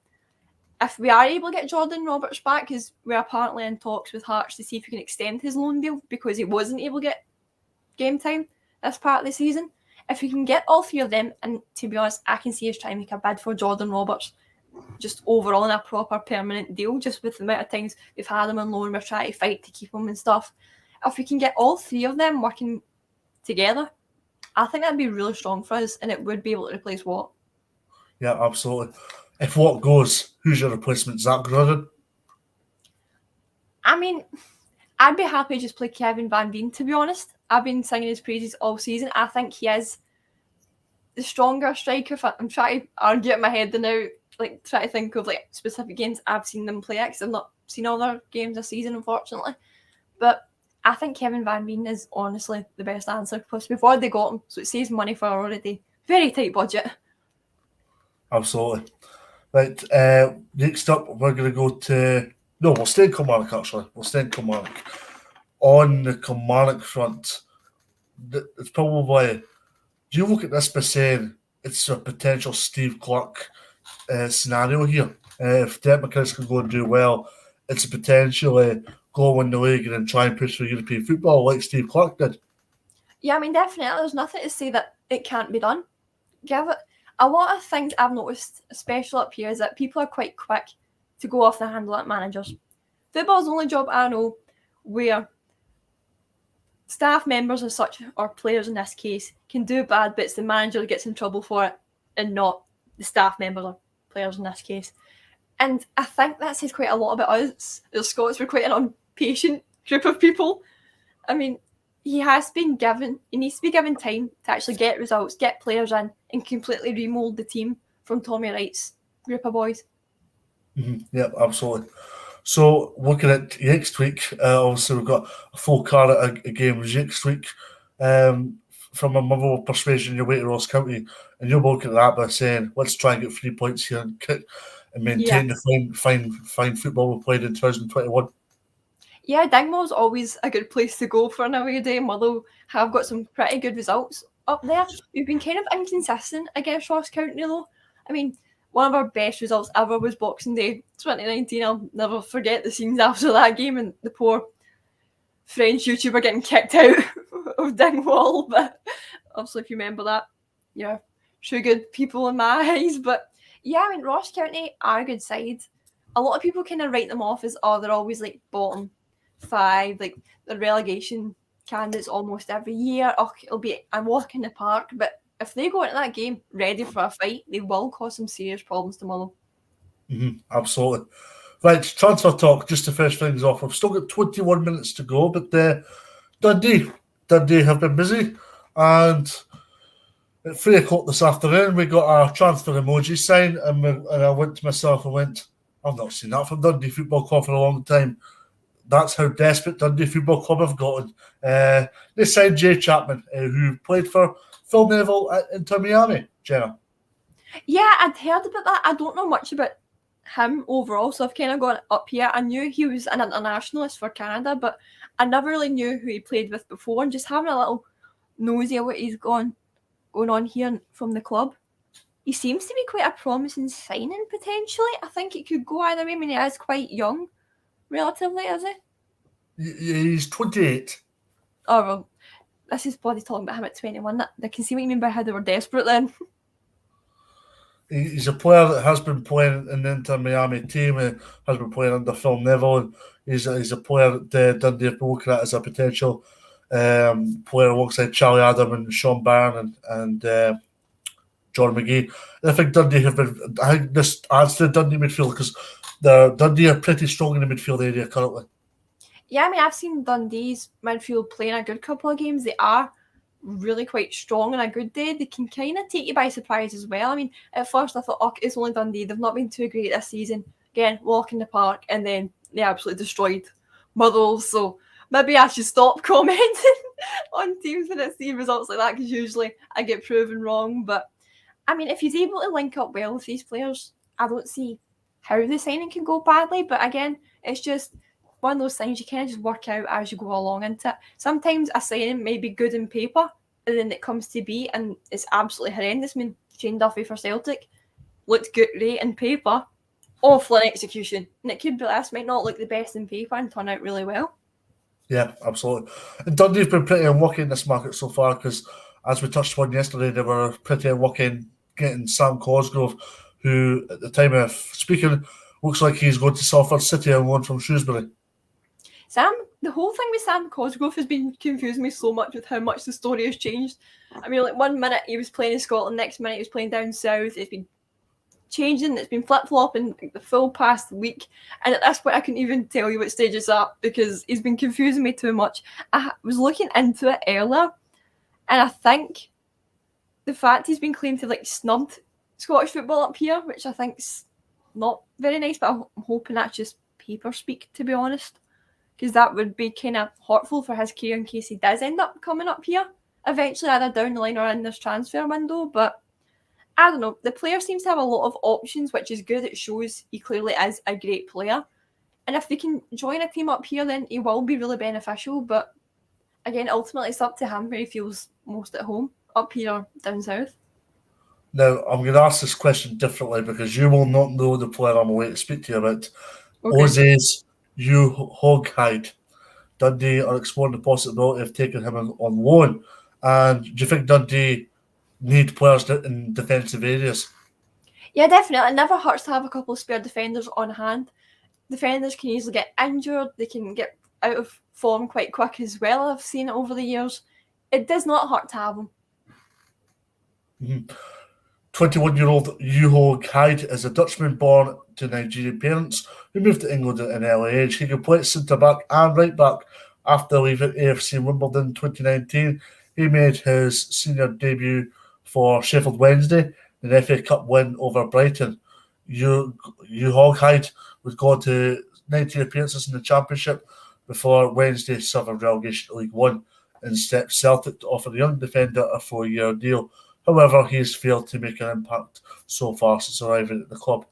If we are able to get Jordan Roberts back, because we're apparently in talks with Hearts to see if we can extend his loan deal because he wasn't able to get game time this part of the season. If we can get all three of them, and to be honest, I can see us trying to make a bid for Jordan Roberts just overall in a proper permanent deal, just with the amount of times we've had him on loan, we're trying to fight to keep him and stuff. If we can get all three of them working together, I think that'd be really strong for us, and it would be able to replace Watt. Yeah, absolutely. If Watt goes, who's your replacement? Zach Grodin? I mean, I'd be happy to just play Kevin Van Veen, to be honest. I've been singing his praises all season. I think he is the stronger striker. I'm trying to argue in my head now, like try to think of like specific games I've seen them play because I've not seen all their games this season, unfortunately. But I think Kevin Van Veen is honestly the best answer because we've already got him, so it saves money for our already very tight budget. Absolutely. Right, next up, we're going to go to... No, we'll stay in Kilmarnock, actually. We'll stay in Kilmarnock. On the Kilmarnock front, it's probably... Do you look at this by saying it's a potential Steve Clark scenario here? If Derek McInnes can go and do well, it's a potentially go win the league and then try and push for European football like Steve Clark did. Yeah, I mean, definitely. There's nothing to say that it can't be done. Give it. A lot of things I've noticed, especially up here, is that people are quite quick to go off the handle at managers. Football's the only job I know where staff members as such, or players in this case, can do bad, but it's the manager that gets in trouble for it and not the staff members or players in this case. And I think that says quite a lot about us as Scots. We're quite an impatient group of people. I mean, he needs to be given time to actually get results, get players in, and completely remould the team from Tommy Wright's group of boys. Mm-hmm. Yep, absolutely. So, looking at next week, obviously we've got a full card of games next week. From a Motherwell persuasion, you're away to Ross County, and you're looking at that by saying, let's try and get 3 points here and maintain the fine football we played in 2021. Yeah, Dingwall's always a good place to go for an away day. Motherwell have got some pretty good results up there. We've been kind of inconsistent against Ross County though. I mean, one of our best results ever was Boxing Day 2019. I'll never forget the scenes after that game and the poor French YouTuber getting kicked out of Dingwall. But obviously, if you remember that, yeah, true good people in my eyes. But yeah, I mean, Ross County are a good side. A lot of people kind of write them off as, they're always like bottom 5, like the relegation candidates almost every year. It'll be a walk in the park, but if they go into that game ready for a fight, they will cause some serious problems tomorrow. Absolutely. Right, transfer talk, just to finish things off. We've still got 21 minutes to go, but Dundee have been busy, and at 3 o'clock this afternoon, we got our transfer emoji sign, and I went to myself and went, I've not seen that from Dundee Football Club for a long time. That's how desperate Dundee Football Club have gotten. They signed Jay Chapman, who played for Phil Neville at Inter Miami, Jenna. Yeah, I'd heard about that. I don't know much about him overall, so I've kind of gone up here. I knew he was an internationalist for Canada, but I never really knew who he played with before, and just having a little nosy at what he's going on here from the club. He seems to be quite a promising signing, potentially. I think it could go either way. I mean, he is quite young, relatively, is he? He's 28. Oh, well, this is bloody talking about him at 21. I can see what you mean by how they were desperate then. He's a player that has been playing in the Inter Miami team, has been playing under Phil Neville, and he's a player that Dundee have been looking at as a potential player alongside Charlie Adam and Sean Barron and John McGree. And I think Dundee have been. I think this adds to the Dundee midfield because Dundee are pretty strong in the midfield area currently. Yeah, I mean, I've seen Dundee's midfield playing a good couple of games. They are really quite strong on a good day. They can kind of take you by surprise as well. I mean, at first I thought, oh, it's only Dundee. They've not been too great this season. Again, walk in the park, and then they absolutely destroyed Motherwell. So maybe I should stop commenting on teams when I see results like that, because usually I get proven wrong. But I mean, if he's able to link up well with these players, I don't see how the signing can go badly. But again, it's just one of those things you kind of just work out as you go along into it. Sometimes a signing may be good in paper, and then it comes to be, and it's absolutely horrendous. I mean, Shane Duffy for Celtic looked great in paper, awful in execution. And it could be this might not look the best in paper and turn out really well. Yeah, absolutely. And Dundee have been pretty unlucky in this market so far because, as we touched on yesterday, they were pretty unlucky in getting Sam Cosgrove, who, at the time of speaking, looks like he's going to Salford City on loan from Shrewsbury. The whole thing with Sam Cosgrove has been confusing me so much with how much the story has changed. I mean, like 1 minute he was playing in Scotland, next minute he was playing down south. It's been changing, it's been flip-flopping the full past week. And at this point, I couldn't even tell you what stage it's at because he's been confusing me too much. I was looking into it earlier, and I think the fact he's been claimed to like snubbed Scottish football up here, which I think's not very nice, but I'm hoping that's just paper speak, to be honest. Because that would be kind of hurtful for his career in case he does end up coming up here eventually, either down the line or in this transfer window. But I don't know. The player seems to have a lot of options, which is good. It shows he clearly is a great player. And if they can join a team up here, then he will be really beneficial. But again, ultimately, it's up to him where he feels most at home, up here or down south. Now, I'm going to ask this question differently because you will not know the player I'm away to speak to you about. Okay. Ozzy's Hoghide. Dundee are exploring the possibility of taking him on loan. And do you think Dundee need players in defensive areas? Yeah, definitely. It never hurts to have a couple of spare defenders on hand. Defenders can easily get injured. They can get out of form quite quick as well. I've seen it over the years. It does not hurt to have them. 21-year-old Yuho Hyde is a Dutchman born to Nigerian parents who moved to England at an early age. He can play centre-back and right-back. After leaving AFC Wimbledon in 2019, he made his senior debut for Sheffield Wednesday in an FA Cup win over Brighton. Yuho Hyde would go on to 19 appearances in the Championship before Wednesday suffered relegation to League One and stepped Celtic to offer the young defender a 4-year deal. However, he has failed to make an impact so far since arriving at the club.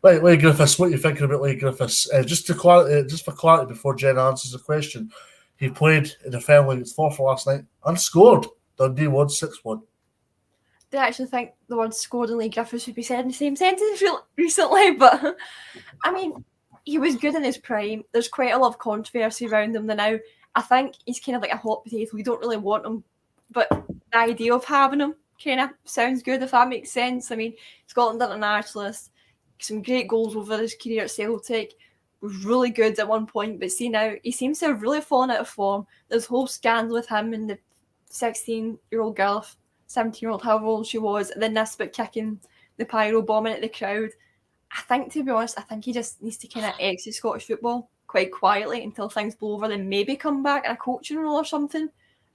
Right, Leigh Griffiths, what are you thinking about Leigh Griffiths? Just for clarity, before Jen answers the question, he played in the final against Forfar last night and scored. Dundee won 6-1. I actually think the word scored and Leigh Griffiths should be said in the same sentence recently, but I mean, he was good in his prime. There's quite a lot of controversy around him now. I think he's kind of like a hot potato. We don't really want him, but the idea of having him kind of sounds good, if that makes sense. I mean, Scotland internationalist, some great goals over his career at Celtic, was really good at one point, but see now, he seems to have really fallen out of form. There's whole scandal with him and the 16-year-old girl, 17-year-old, however old she was, and then this about kicking the pyro bombing at the crowd. I think, to be honest, I think he just needs to kind of exit Scottish football quite quietly until things blow over, then maybe come back in a coaching role or something.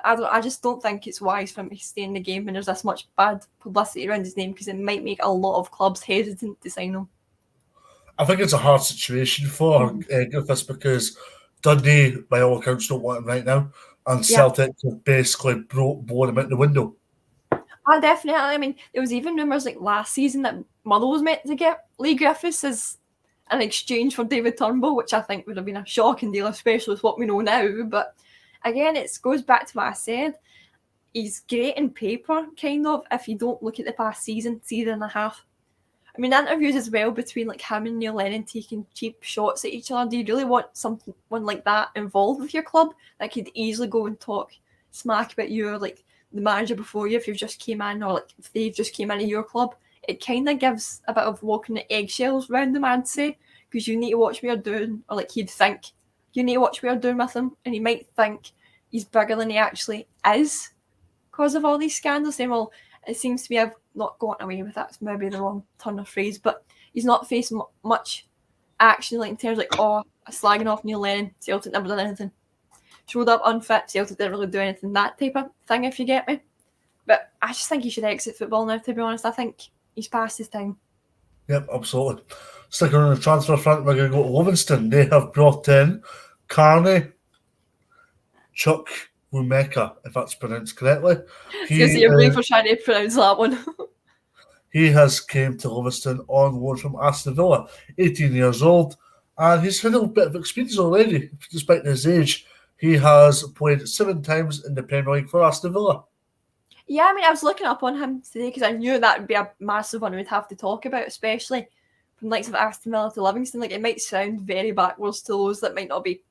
I just don't think it's wise for him to stay in the game when there's this much bad publicity around his name, because it might make a lot of clubs hesitant to sign him. I think it's a hard situation for Griffiths because Dundee, by all accounts, don't want him right now, and Celtic have basically blown him out the window. Definitely. I mean, there was even rumours like last season that Motherwell was meant to get Lee Griffiths as an exchange for David Turnbull, which I think would have been a shocking deal, especially with what we know now. But again, it goes back to what I said. He's great in paper, kind of, if you don't look at the past season and a half. I mean, interviews as well between like him and Neil Lennon taking cheap shots at each other. Do you really want someone like that involved with your club that could easily go and talk smack about you or like the manager before you if you've just came in, or like if they've just came into your club? It kind of gives a bit of walking the eggshells round them, I'd say, because you need to watch what you're doing, or like he'd think you need to watch what you're doing with him, and he might think he's bigger than he actually is because of all these scandals. Saying, well, it seems to me I've not gotten away with that. It's maybe the wrong turn of phrase, but he's not facing much action, like in terms of like, slagging off Neil Lennon, Celtic never done anything. Showed up unfit, Celtic didn't really do anything, that type of thing, if you get me. But I just think he should exit football now, to be honest. I think he's past his time. Yep, absolutely. Sticking on the transfer front, we're going to go to Livingston. They have brought in Carney Chuck Wumeka, if that's pronounced correctly. You're really for trying to pronounce that one. He has came to Livingston on loan from Aston Villa, 18 years old, and he's had a bit of experience already, despite his age. He has played 7 times in the Premier League for Aston Villa. Yeah, I mean, I was looking up on him today because I knew that would be a massive one we'd have to talk about, especially from the likes of Aston Villa to Livingston. Like, it might sound very backwards to those that might not be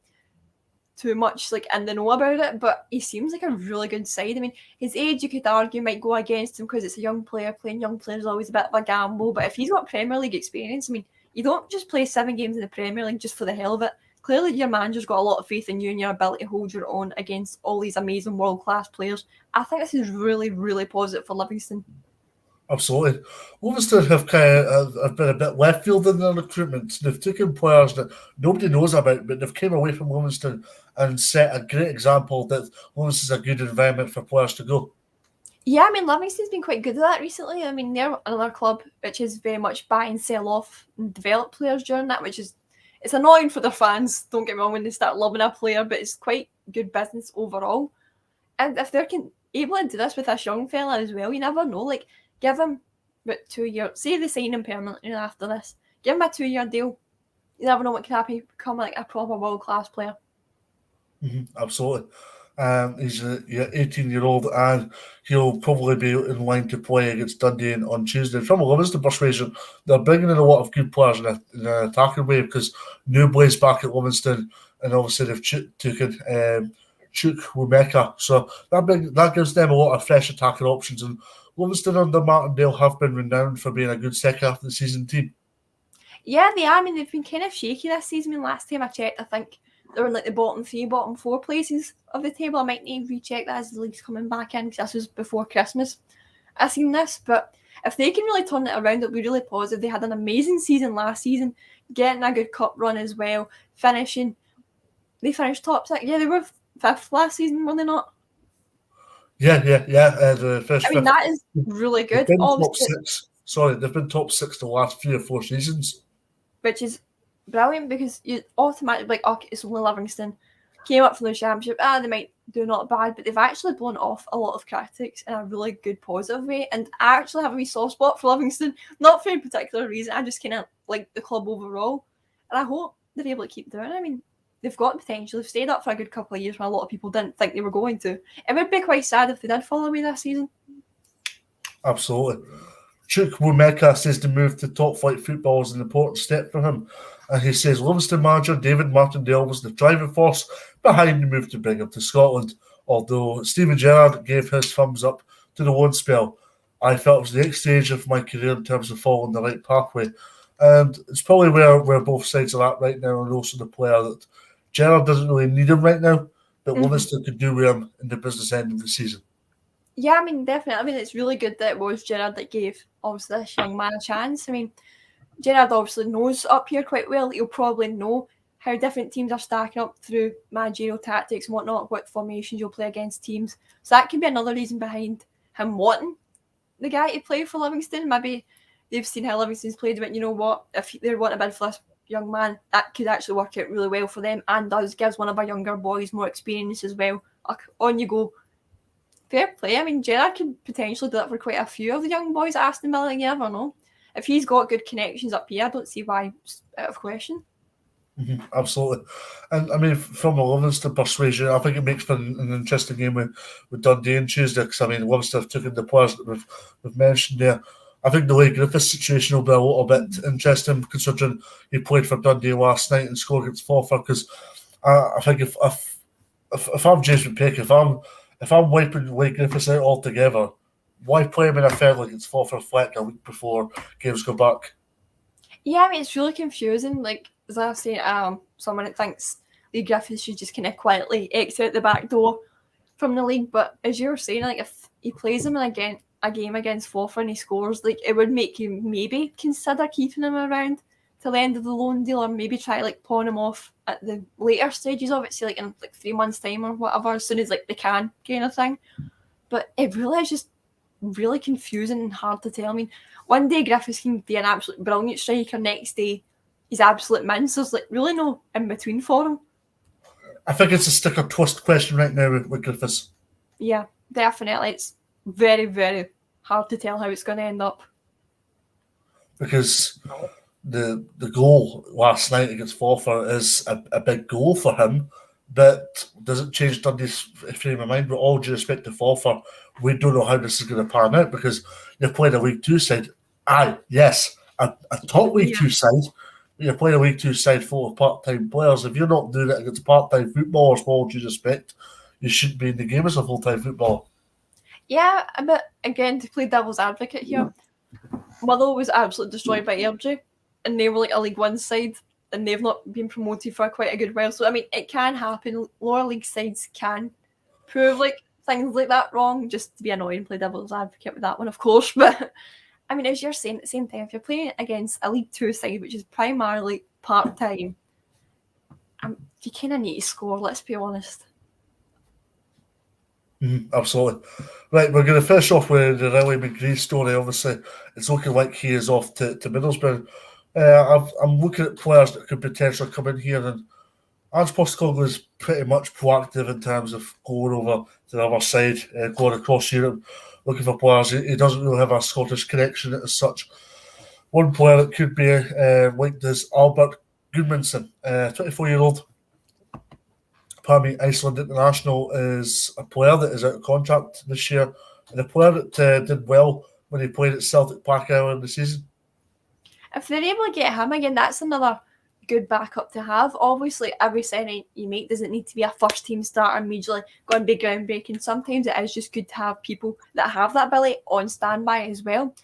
too much like in the know about it, but he seems like a really good side. I mean, his age, you could argue, might go against him because it's a young player. Playing young players is always a bit of a gamble, but if he's got Premier League experience, I mean, you don't just play 7 games in the Premier League just for the hell of it. Clearly, your manager's got a lot of faith in you and your ability to hold your own against all these amazing world-class players. I think this is really, really positive for Livingston. Absolutely. Livingston have been a bit left field in their recruitment. They've taken players that nobody knows about, but they've came away from Livingston and set a great example that Livingston's a good environment for players to go. Yeah, I mean, Livingston's been quite good at that recently. I mean, they're another club which is very much buy and sell off and develop players during that, which is, it's annoying for their fans, don't get me wrong, when they start loving a player, but it's quite good business overall. And if they're able to do this with this young fella as well, you never know. Like, give him about 2 years. Say they sign him permanently after this. Give him a 2-year deal. You never know what can happen. Become like a proper world-class player. Absolutely. He's an 18-year-old, and he'll probably be in line to play against Dundee on Tuesday. From a Livingston persuasion, they're bringing in a lot of good players in an attacking way because Newbley's back at Livingston, and obviously they've taken Chuk Wumeka. So that gives them a lot of fresh attacking options. And Livingston under Martindale have been renowned for being a good second half of the season team. Yeah, they are. I mean, they've been kind of shaky this season. I mean, last time I checked, I think they were in like the bottom 3, bottom 4 places of the table. I might need to recheck that as the league's coming back in, because this was before Christmas. I seen this, but if they can really turn it around, it'll be really positive. They had an amazing season last season, getting a good cup run as well, finishing. They finished top 6. Yeah, they were 5th last season, were they not? Yeah. The first. I mean, that is really good. They've been top 6. Sorry, they've been top 6 the last 3 or 4 seasons, which is brilliant because you automatically like, okay, it's only Livingston, came up from the championship. They might do not bad, but they've actually blown off a lot of critics in a really good positive way. And I actually have a wee soft spot for Livingston, not for any particular reason. I just kind of like the club overall, and I hope they're able to keep doing it. I mean, they've got potential. They've stayed up for a good couple of years when a lot of people didn't think they were going to. It would be quite sad if they did fall away this season. Absolutely. Chuk Wumeka says the move to top flight football is an important step for him. And he says Livingston manager David Martindale was the driving force behind the move to bring him to Scotland. Although Steven Gerrard gave his thumbs up to the loan spell, I felt it was the next stage of my career in terms of following the right pathway. And it's probably where both sides are at right now, and also the player that Gerrard doesn't really need him right now, but Livingston could do with him in the business end of the season. Yeah, I mean, definitely. I mean, it's really good that it was Gerard that gave, obviously, this young man a chance. I mean, Gerard obviously knows up here quite well. He'll probably know how different teams are stacking up through managerial tactics and whatnot, what formations you'll play against teams. So that could be another reason behind him wanting the guy to play for Livingston. Maybe they've seen how Livingston's played, but you know what? If they're wanting a bid for this young man, that could actually work out really well for them, and gives one of our younger boys more experience as well. On you go. Fair play. I mean, Gerrard could potentially do that for quite a few of the young boys at Aston Villa. You never know. If he's got good connections up here, I don't see why it's out of question. Absolutely. And I mean, from a Livingston persuasion, I think it makes for an interesting game with Dundee on Tuesday, because I mean, Livingston have taken the players that we've mentioned there. I think the Lee Griffiths situation will be a little bit interesting, considering he played for Dundee last night and scored against Forfar. Because I think if I'm James McPake, if I'm wiping Lee Griffiths out altogether, why play him in a friendly against Forfar Fleck a week before games go back? Yeah, I mean, it's really confusing. Like, as I was saying, someone that thinks Lee Griffiths should just kind of quietly exit out the back door from the league. But as you were saying, like, if he plays him in a game against Forfar and he scores, like, it would make you maybe consider keeping him around till the end of the loan deal, or maybe try like pawn him off at the later stages of it, say like in like 3 months' time or whatever, as soon as like they can, kind of thing. But it really is just really confusing and hard to tell. I mean, one day Griffiths can be an absolute brilliant striker, next day he's absolute mince. There's like really no in between for him. I think it's a stick or twist question right now with Griffiths. Yeah, definitely. It's very, very hard to tell how it's going to end up. Because the goal last night against Forfar is a big goal for him, but doesn't change Dundee's frame of mind. With all due respect to Forfar, we don't know how this is going to pan out, because you've played a League Two side. Aye, yes, a top League Two side. You're playing a League Two side full of part-time players. If you're not doing it against part-time footballers, with all due respect, you shouldn't be in the game as a full-time footballer. Yeah, but again, to play devil's advocate here, Motherwell was absolutely destroyed by Airdrie, and they were like a League One side, and they've not been promoted for quite a good while. So I mean, it can happen. Lower league sides can prove like things like that wrong, just to be annoying, play devil's advocate with that one, of course. But I mean, as you're saying, at the same time, if you're playing against a League Two side, which is primarily part time, you kind of need to score. Let's be honest. Absolutely. Right, we're going to finish off with the Riley McGree story. Obviously, it's looking like he is off to Middlesbrough. I'm looking at players that could potentially come in here, and Ange Postecoglou is pretty much proactive in terms of going over to the other side, going across Europe, looking for players. He doesn't really have a Scottish connection as such. One player that could be linked is Albert Gudmundsson, 24-year-old. Iceland international, is a player that is out of contract this year, and a player that did well when he played at Celtic Park earlier in the season. If they're able to get him again, that's another good backup to have. Obviously, every signing you make doesn't need to be a first team starter immediately going to be groundbreaking. Sometimes it is just good to have people that have that ability on standby as well.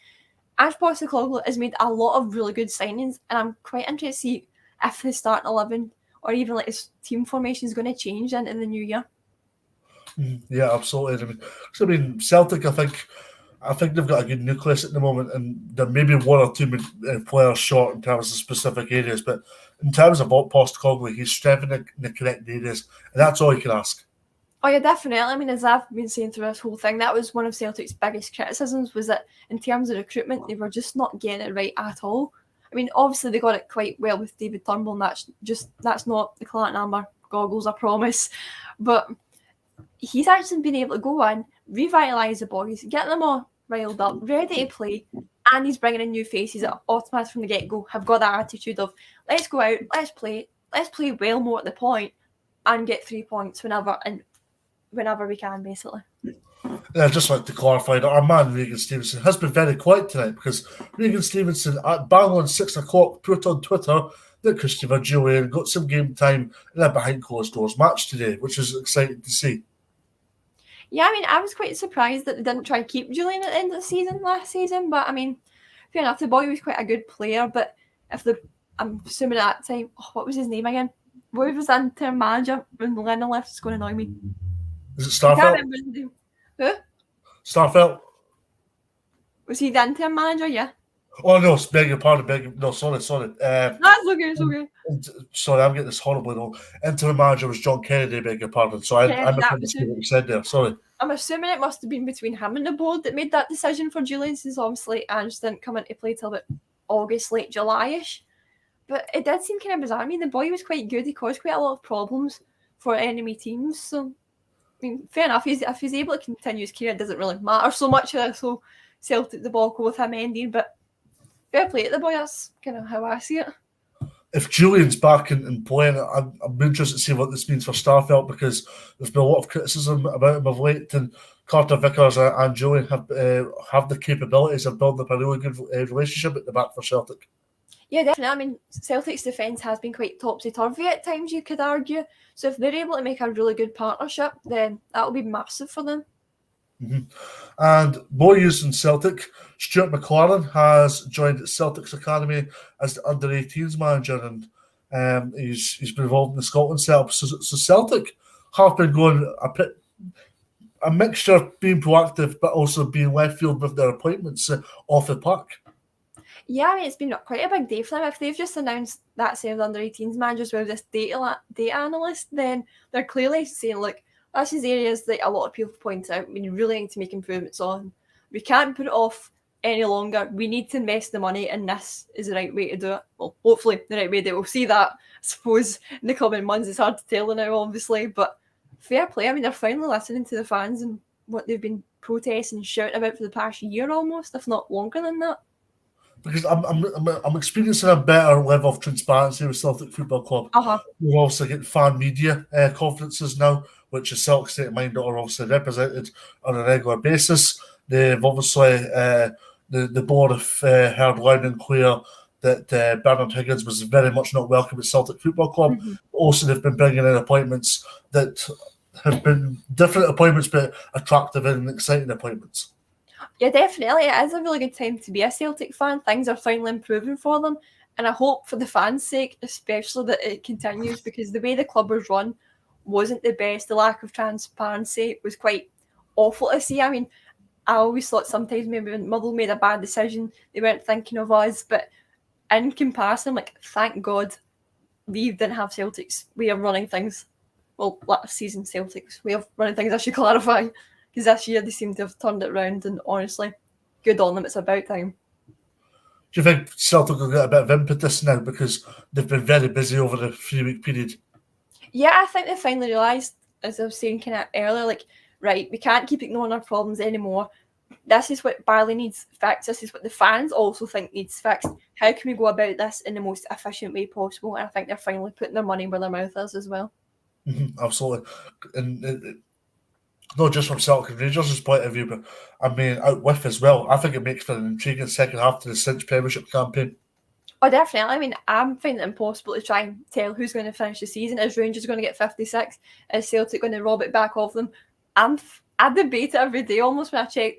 Ange Postecoglou has made a lot of really good signings, and I'm quite interested to see if the starting 11 or even like his team formation is going to change into the new year. Yeah, absolutely. I mean, Celtic, I think they've got a good nucleus at the moment, and there may be one or two players short in terms of specific areas, but in terms of Postecoglou, he's strengthening the correct areas, and that's all you can ask. Oh yeah, definitely. I mean, as I've been saying through this whole thing, that was one of Celtic's biggest criticisms, was that in terms of recruitment, they were just not getting it right at all. I mean, obviously they got it quite well with David Turnbull, and that's not the Clark Amber goggles, I promise. But he's actually been able to go in, revitalise the boys, get them all riled up, ready to play, and he's bringing in new faces that automatically from the get-go have got that attitude of, let's go out, let's play well more at the point, and get 3 points whenever we can, basically. I'd just like to clarify that our man Regan Stevenson has been very quiet tonight, because Regan Stevenson at bang on 6 o'clock put on Twitter that Christopher Julian got some game time in a behind closed doors match today, which is exciting to see. Yeah, I mean, I was quite surprised that they didn't try to keep Julian at the end of the season last season, but I mean, fair enough, the boy was quite a good player, but I'm assuming at that time, what was his name again? What was the interim manager when Lennon left? It's going to annoy me. Is it Starfelt? Who? Starfelt. Was he the interim manager? Yeah. Oh no, beg your pardon. No, sorry. That's okay. It's okay. Sorry, I'm getting this horribly wrong. Interim manager was John Kennedy. Beg your pardon. So I misunderstood what you said there. Sorry. I'm assuming it must have been between him and the board that made that decision for Julian, since obviously Ange didn't come into play till about August, late July-ish. But it did seem kind of bizarre. I mean, the boy was quite good. He caused quite a lot of problems for enemy teams. So, I mean, fair enough. If he's able to continue his career, it doesn't really matter so much. So Celtic debacle with him ending. But fair play to the boy. That's kind of how I see it. If Julian's back and playing, I'm interested to see what this means for Starfelt, because there's been a lot of criticism about him of late, and Carter Vickers and Julian have the capabilities of building up a really good relationship at the back for Celtic. Yeah, definitely. I mean, Celtic's defence has been quite topsy-turvy at times, you could argue. So if they're able to make a really good partnership, then that'll be massive for them. Mm-hmm. And more news in Celtic. Stuart McLaren has joined Celtic's academy as the under-18s manager, and he's been involved in the Scotland setup. So Celtic have been going a mixture of being proactive, but also being left field with their appointments off the park. Yeah, I mean, it's been quite a big day for them. If they've just announced that same of the under-18s managers with this data analyst, then they're clearly saying, look, that's his areas that a lot of people point out we really need to make improvements on. We can't put it off any longer. We need to invest the money, and this is the right way to do it. Well, hopefully the right way that we'll see that, I suppose, in the coming months. It's hard to tell now, obviously, but fair play. I mean, they're finally listening to the fans and what they've been protesting and shouting about for the past year almost, if not longer than that. Because I'm experiencing a better level of transparency with Celtic Football Club. We're also getting fan media conferences now, which is Celtic State of Mind are obviously represented on a regular basis. They've obviously the board have heard loud and clear that Bernard Higgins was very much not welcome at Celtic Football Club. Mm-hmm. Also, they've been bringing in appointments that have been different appointments, but attractive and exciting appointments. Yeah, definitely. It is a really good time to be a Celtic fan. Things are finally improving for them. And I hope for the fans' sake, especially, that it continues, because the way the club was run wasn't the best. The lack of transparency was quite awful to see. I mean, I always thought sometimes maybe when Motherwell made a bad decision, they weren't thinking of us. But in comparison, like, thank God we didn't have Celtic's way of running things. Well, last season, Celtic's way of running things, I should clarify. Because this year they seem to have turned it around, and honestly, good on them. It's about time. Do you think Celtic will get a bit of impetus now, because they've been very busy over the 3-week period? Yeah, I think they finally realised, as I was saying kind of earlier, like, right, we can't keep ignoring our problems anymore. This is what Barley needs fixed. This is what the fans also think needs fixed. How can we go about this in the most efficient way possible? And I think they're finally putting their money where their mouth is as well. Mm-hmm, absolutely. And not just from Celtic and Rangers' point of view, but I mean, out with as well. I think it makes for an intriguing second half to the Cinch Premiership campaign. Oh, definitely. I mean, I'm finding it impossible to try and tell who's going to finish the season. Is Rangers going to get 56? Is Celtic going to rob it back off them? I debate it every day almost when I check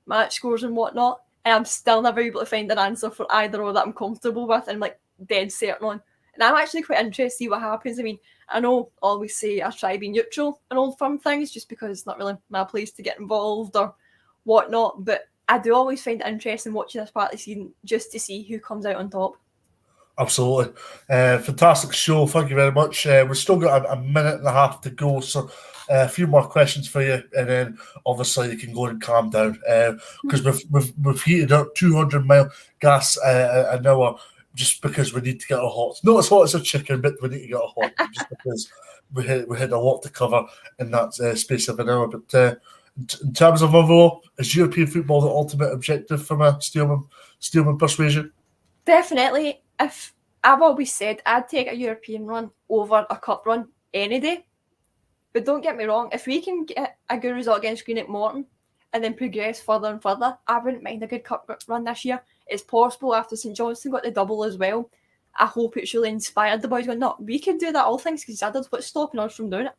match scores and whatnot, and I'm still never able to find an answer for either or that I'm comfortable with and like dead certain on. And I'm actually quite interested to see what happens. I mean, I know I always say I try to be neutral in Old Firm things just because it's not really my place to get involved or whatnot, but I do always find it interesting watching this part of the season just to see who comes out on top. Absolutely. Fantastic show. Thank you very much. We've still got a minute and a half to go, so a few more questions for you, and then obviously you can go and calm down, because we've heated up 200 gas an hour just because we need to get our hot. Not as hot as a chicken, but we need to get our hot just because we had a lot to cover in that space of an hour. But in terms of overall, is European football the ultimate objective from a Steelman persuasion? Definitely. If I've always said I'd take a European run over a cup run any day. But don't get me wrong, if we can get a good result against Green at Morton and then progress further and further, I wouldn't mind a good cup run this year. It's possible after St Johnstone got the double as well. I hope it's really inspired the boys going, no, we can do that, all things considered. What's stopping us from doing it?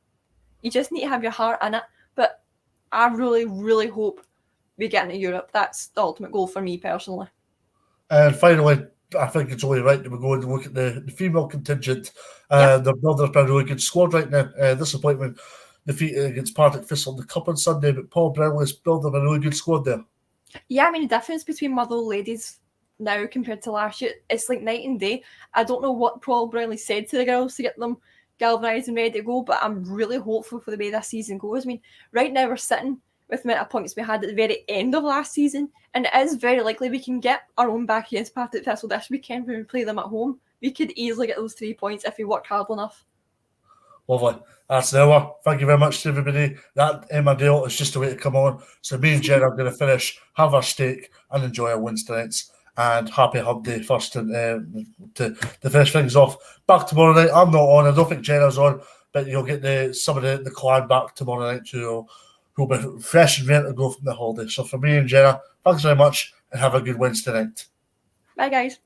You just need to have your heart in it. But I really, really hope we get into Europe. That's the ultimate goal for me personally. And finally, I think it's only right that we go and look at the female contingent. They're building up a really good squad right now. This appointment defeat against Partick Thistle in the Cup on Sunday, but Paul Brownley's building a really good squad there. Yeah, I mean, the difference between Motherwell ladies now compared to last year, it's like night and day. I don't know what Paul Brownlee said to the girls to get them galvanised and ready to go, but I'm really hopeful for the way this season goes. I mean, right now we're sitting with the amount of points we had at the very end of last season, and it is very likely we can get our own back against Partick Thistle this weekend when we play them at home. We could easily get those 3 points if we work hard enough. Lovely. That's an hour. Thank you very much to everybody. That Emma Dale is just a way to come on. So me and Jen are going to finish, have our steak, and enjoy our Wednesday nights. And happy Hub Day first to finish things off. Back tomorrow night. I'm not on. I don't think Jenna's on, but you'll get some of the clan back tomorrow night too, who'll be fresh and ready to go from the holiday. So for me and Jenna, thanks very much, and have a good Wednesday night. Bye, guys.